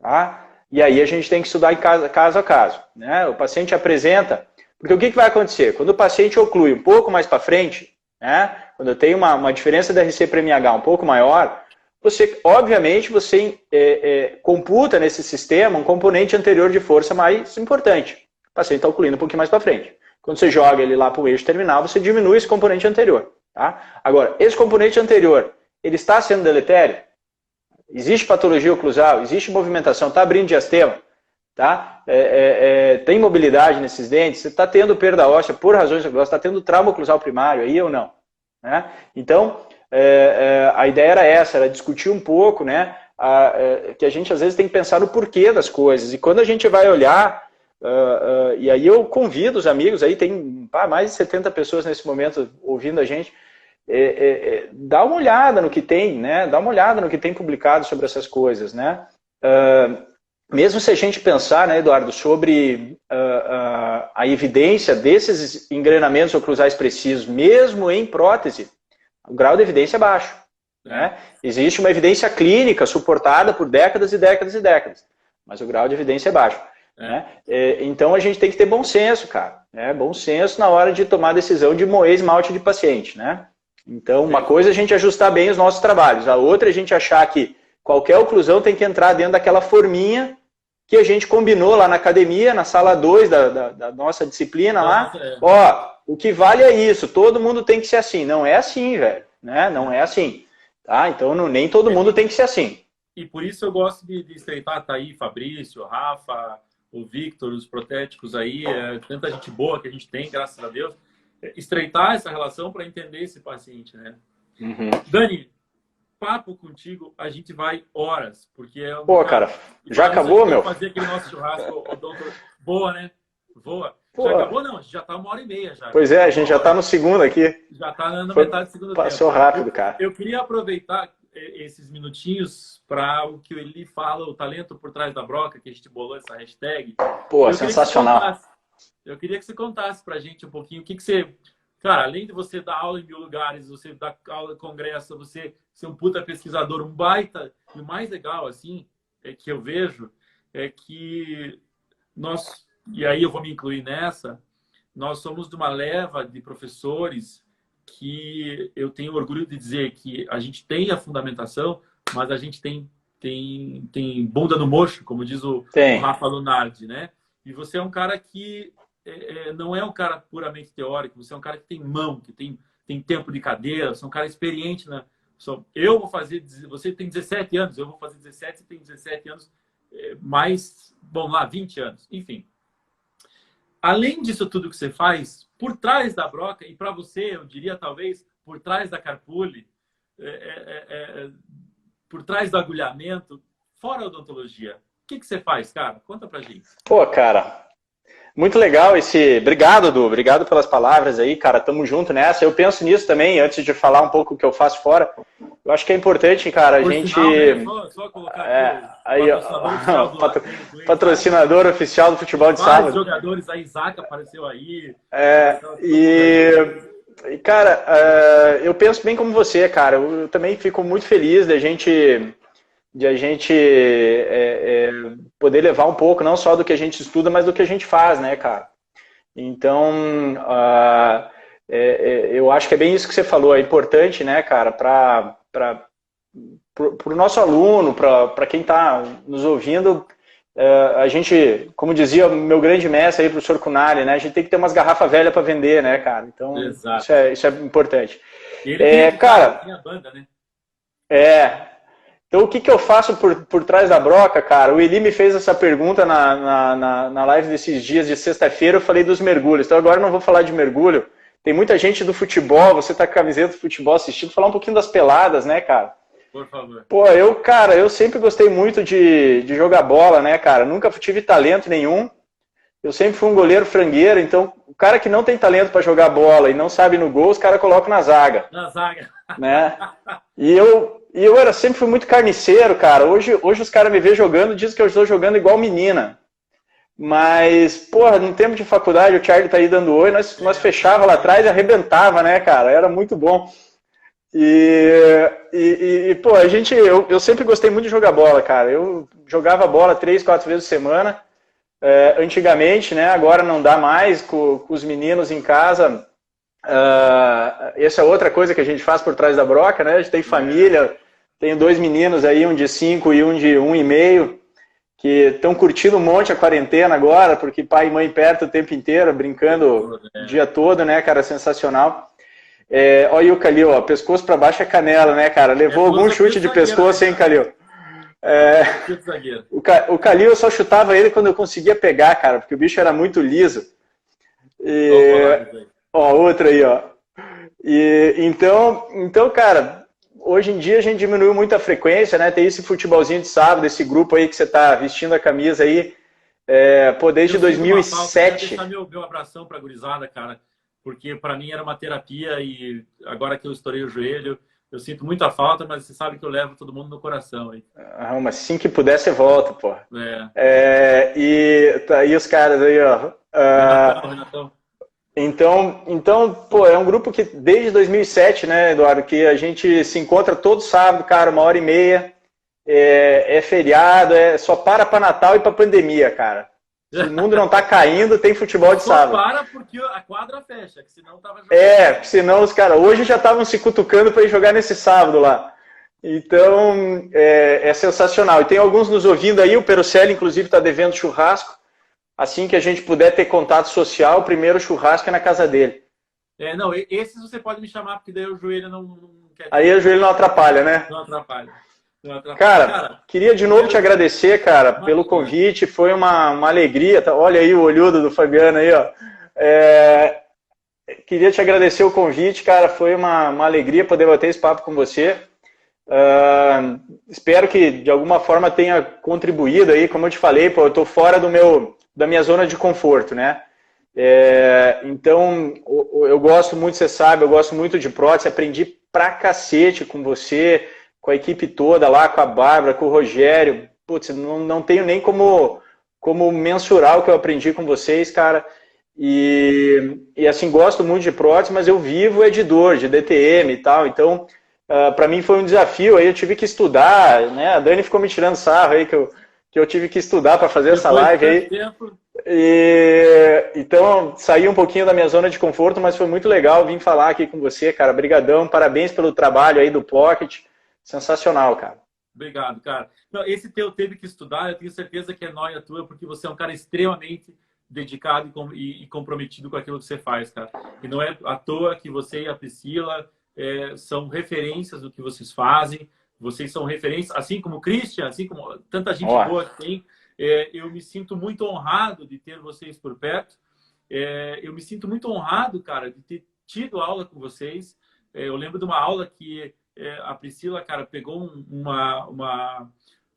Speaker 2: Tá? E aí a gente tem que estudar em caso a caso. Né? O paciente apresenta... Porque o que vai acontecer? Quando o paciente oclui um pouco mais para frente, né? Quando eu tenho uma diferença da RC para MH um pouco maior, obviamente, você computa nesse sistema um componente anterior de força mais importante. O paciente está ocluindo um pouquinho mais para frente. Quando você joga ele lá para o eixo terminal, você diminui esse componente anterior. Tá? Agora, esse componente anterior, ele está sendo deletério? Existe patologia oclusal? Existe movimentação? Está abrindo diastema? Tá? Tem mobilidade nesses dentes? Você está tendo perda óssea por razões oclusais? Está tendo trauma oclusal primário aí ou não? Né? Então, a ideia era essa, era discutir um pouco, né, que a gente às vezes tem que pensar no porquê das coisas. E quando a gente vai olhar, e aí eu convido os amigos, aí tem mais de 70 pessoas nesse momento ouvindo a gente, dá uma olhada no que tem, né? Dá uma olhada no que tem publicado sobre essas coisas, né? Mesmo se a gente pensar, né, Eduardo, sobre a evidência desses engrenamentos oclusais precisos, mesmo em prótese, o grau de evidência é baixo. Né? Existe uma evidência clínica suportada por décadas e décadas e décadas, mas o grau de evidência é baixo. Né? Então a gente tem que ter bom senso, cara. Né? Bom senso na hora de tomar a decisão de moer esmalte de paciente. Né? Então, uma coisa é a gente ajustar bem os nossos trabalhos, a outra é a gente achar que qualquer oclusão tem que entrar dentro daquela forminha que a gente combinou lá na academia, na sala 2 da nossa disciplina lá. Ó, o que vale é isso, todo mundo tem que ser assim. Não é assim, velho. Né? Não é assim. Tá? Então, nem todo mundo tem que ser assim.
Speaker 1: E por isso eu gosto de estreitar, tá aí, Fabrício, Rafa, o Victor, os protéticos aí, tanta gente boa que a gente tem, graças a Deus. Estreitar essa relação para entender esse paciente, né?
Speaker 2: Uhum.
Speaker 1: Dani, papo contigo, a gente vai horas, porque é
Speaker 2: Pô, cara, já acabou, meu?
Speaker 1: Fazer aquele nosso churrasco, o doutor. Boa, né? Boa.
Speaker 2: Pô.
Speaker 1: Já acabou, não? Já tá 1h30 já.
Speaker 2: Pois é, a gente já tá no segundo aqui.
Speaker 1: Já tá na metade do segundo tempo.
Speaker 2: Passou rápido, cara.
Speaker 1: Eu queria aproveitar esses minutinhos para o que o Eli fala, o talento por trás da broca, que a gente bolou essa hashtag.
Speaker 2: Pô, sensacional.
Speaker 1: Eu queria que você contasse pra gente um pouquinho o que você Cara, além de você dar aula em 1000 lugares, você dar aula em congresso, você ser um puta pesquisador, um baita, e o mais legal, assim, é que eu vejo, é que nós, e aí eu vou me incluir nessa, nós somos de uma leva de professores que eu tenho orgulho de dizer que a gente tem a fundamentação, mas a gente tem bunda no mocho, como diz o Rafa Lunardi, né? E você é um cara que não é um cara puramente teórico, você é um cara que tem mão, que tem tempo de cadeira, você é um cara experiente. Né? Eu vou fazer... Você tem 17 anos, eu vou fazer 17, você tem 17 anos, mais, vamos lá, 20 anos. Enfim. Além disso tudo que você faz, por trás da broca, e para você, eu diria talvez, por trás da carpule, por trás do agulhamento, fora a odontologia, o que você faz, cara? Conta pra gente.
Speaker 2: Pô, cara, muito legal esse... Obrigado, Du. Obrigado pelas palavras aí, cara. Tamo junto nessa. Eu penso nisso também, antes de falar um pouco o que eu faço fora. Eu acho que é importante, cara, a gente...
Speaker 1: Sinal, né? Só colocar aqui
Speaker 2: aí, patrocinador oficial do futebol de sábado.
Speaker 1: Vários jogadores, a Isaac apareceu aí.
Speaker 2: Cara, eu penso bem como você, cara. Eu também fico muito feliz de a gente poder levar um pouco, não só do que a gente estuda, mas do que a gente faz, né, cara? Então, eu acho que é bem isso que você falou, é importante, né, cara, para o nosso aluno, para quem está nos ouvindo, a gente, como dizia o meu grande mestre aí, professor Cunali, né, a gente tem que ter umas garrafas velhas para vender, né, cara? Então, isso é importante.
Speaker 1: Ele cara, tem a banda, né?
Speaker 2: Então, o que eu faço por trás da broca, cara? O Eli me fez essa pergunta na live desses dias de sexta-feira, eu falei dos mergulhos. Então, agora eu não vou falar de mergulho. Tem muita gente do futebol, você tá com a camiseta do futebol assistindo, falar um pouquinho das peladas, né, cara?
Speaker 1: Por favor.
Speaker 2: Pô, eu sempre gostei muito de jogar bola, né, cara? Nunca tive talento nenhum. Eu sempre fui um goleiro frangueiro, então o cara que não tem talento para jogar bola e não sabe no gol, os caras colocam na zaga.
Speaker 1: Na zaga.
Speaker 2: Né? E eu sempre fui muito carniceiro, cara. Hoje os caras me veem jogando, dizem que eu estou jogando igual menina. Mas, porra, no tempo de faculdade, o Charlie tá aí dando oi, nós fechava lá atrás e arrebentava, né, cara? Era muito bom. Pô, eu sempre gostei muito de jogar bola, cara. Eu jogava bola 3, 4 vezes por semana. Antigamente, né? Agora não dá mais com os meninos em casa. Essa é outra coisa que a gente faz por trás da broca, né? A gente tem família, tenho 2 meninos aí, um de 5 e um de 1,5, que estão curtindo um monte a quarentena agora, porque pai e mãe perto o tempo inteiro, brincando o dia todo, né, cara? Sensacional. Olha o Calil, ó, pescoço pra baixo é canela, né, cara? Levou algum chute de pescoço, hein, Calil? O Calil eu só chutava ele quando eu conseguia pegar, cara, porque o bicho era muito liso. Ó, outra aí, ó. Então, cara, hoje em dia a gente diminuiu muito a frequência, né? Tem esse futebolzinho de sábado, esse grupo aí que você tá vestindo a camisa aí, desde 2007.
Speaker 1: Deixar meu abração pra gurizada, cara, porque pra mim era uma terapia e agora que eu estourei o joelho, eu sinto muita falta, mas você sabe que eu levo todo mundo no coração aí.
Speaker 2: Mas assim que puder, você volta, pô. E tá aí os caras aí, ó.
Speaker 1: Renatão.
Speaker 2: Então, pô, é um grupo que desde 2007, né, Eduardo, que a gente se encontra todo sábado, cara, 1h30, é feriado, só para Natal e para pandemia, cara. Se o mundo não tá caindo, tem futebol de sábado.
Speaker 1: Só para porque a quadra fecha, que senão tava jogando.
Speaker 2: Senão os caras hoje já estavam se cutucando para ir jogar nesse sábado lá. Então, é sensacional. E tem alguns nos ouvindo aí, o Perucelli, inclusive, está devendo churrasco. Assim que a gente puder ter contato social, o primeiro churrasco é na casa dele.
Speaker 1: Não, esses você pode me chamar, porque daí o joelho não quer...
Speaker 2: Aí o joelho não atrapalha, né?
Speaker 1: Não atrapalha.
Speaker 2: Cara, queria de novo te agradecer, cara, pelo convite. Foi uma alegria. Olha aí o olhudo do Fabiano aí, ó. Queria te agradecer o convite, cara. Foi uma alegria poder bater esse papo com você. Espero que de alguma forma tenha contribuído aí. Como eu te falei, pô, eu tô fora da minha zona de conforto, né? Então, eu gosto muito, você sabe, eu gosto muito de prótese. Aprendi pra cacete com você, com a equipe toda lá, com a Bárbara, com o Rogério. Putz, não tenho nem como mensurar o que eu aprendi com vocês, cara. E assim, gosto muito de prótese, mas eu vivo de dor, de DTM e tal. Então, para mim foi um desafio. Aí eu tive que estudar, né? A Dani ficou me tirando sarro aí que eu tive que estudar para fazer essa live aí.
Speaker 1: Tempo.
Speaker 2: Então, saí um pouquinho da minha zona de conforto, mas foi muito legal vir falar aqui com você, cara. Brigadão, parabéns pelo trabalho aí do Pocket. Sensacional, cara.
Speaker 1: Obrigado, cara. Não, esse teu teve que estudar, eu tenho certeza que é nóia tua, porque você é um cara extremamente dedicado e comprometido com aquilo que você faz, cara. E não é à toa que você e a Priscila são referências do que vocês fazem. Vocês são referências, assim como o Christian, assim como tanta gente boa que tem. Eu me sinto muito honrado de ter vocês por perto. Eu me sinto muito honrado, cara, de ter tido aula com vocês. Eu lembro de uma aula que a Priscila, cara, pegou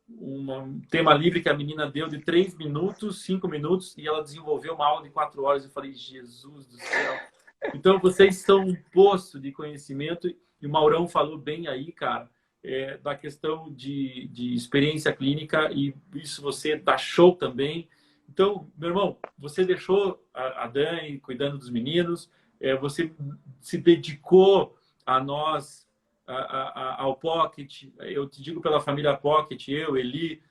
Speaker 1: um tema livre que a menina deu de 3 minutos, 5 minutos, e ela desenvolveu uma aula de 4 horas. Eu falei, Jesus do céu. Então, vocês são um poço de conhecimento, e o Maurão falou bem aí, cara, da questão de experiência clínica, e isso você dá show também. Então, meu irmão, você deixou a Dani cuidando dos meninos, você se dedicou a nós, ao Pocket. Eu te digo pela família Pocket, eu, Eli,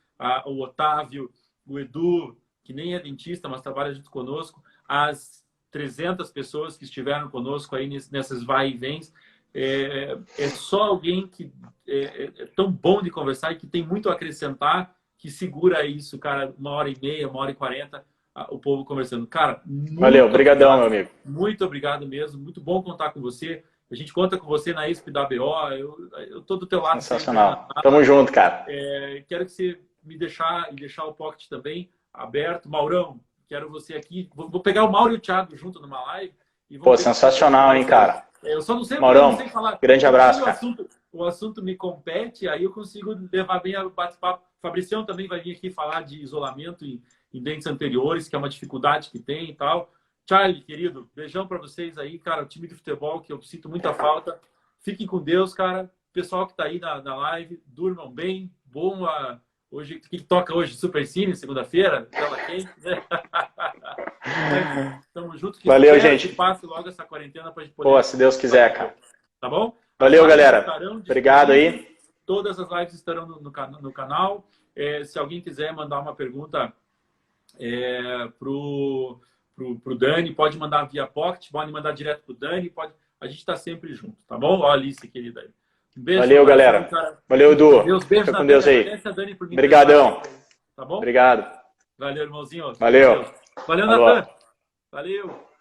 Speaker 1: o Otávio, o Edu, que nem é dentista, mas trabalha junto conosco, as 300 pessoas que estiveram conosco aí nessas vai e vens. É só alguém que é tão bom de conversar e que tem muito a acrescentar, que segura isso, cara, 1h30, 1h40, o povo conversando. Cara,
Speaker 2: valeu, brigadão, meu amigo.
Speaker 1: Muito obrigado mesmo, muito bom contar com você. A gente conta com você na ESP da BO, eu tô do teu lado.
Speaker 2: Sensacional. Tamo junto, cara.
Speaker 1: Quero que você me deixar o Pocket também aberto. Maurão, quero você aqui. Vou pegar o Mauro e o Thiago junto numa live.
Speaker 2: Pô, sensacional, hein, cara.
Speaker 1: Eu só não sei,
Speaker 2: Maurão,
Speaker 1: não sei falar.
Speaker 2: Grande abraço, cara.
Speaker 1: O assunto me compete, aí eu consigo levar bem a bate-papo. Fabricião também vai vir aqui falar de isolamento em dentes anteriores, que é uma dificuldade que tem e tal. Charlie, querido, beijão para vocês aí, cara, o time de futebol, que eu sinto muita falta. Fiquem com Deus, cara. Pessoal que tá aí na live, durmam bem. Bom hoje, o que toca hoje? Super Cine, segunda-feira, tela quente, né? Tamo junto.
Speaker 2: Valeu, gente.
Speaker 1: Que passe logo essa quarentena pra gente poder...
Speaker 2: Pô, se Deus quiser, cara.
Speaker 1: Tá bom?
Speaker 2: Valeu, galera. Obrigado aí.
Speaker 1: Todas as lives estarão no canal. Se alguém quiser mandar uma pergunta pro Dani, pode mandar via Pocket, pode mandar direto pro Dani, a gente está sempre junto, tá bom? Ó, Alice, querida aí. Um beijo.
Speaker 2: Valeu, galera. Cara. Valeu, Edu. Fica com Deus aí. Obrigadão.
Speaker 1: Tá bom?
Speaker 2: Obrigado.
Speaker 1: Valeu, irmãozinho.
Speaker 2: Valeu.
Speaker 1: Valeu, Natan. Valeu.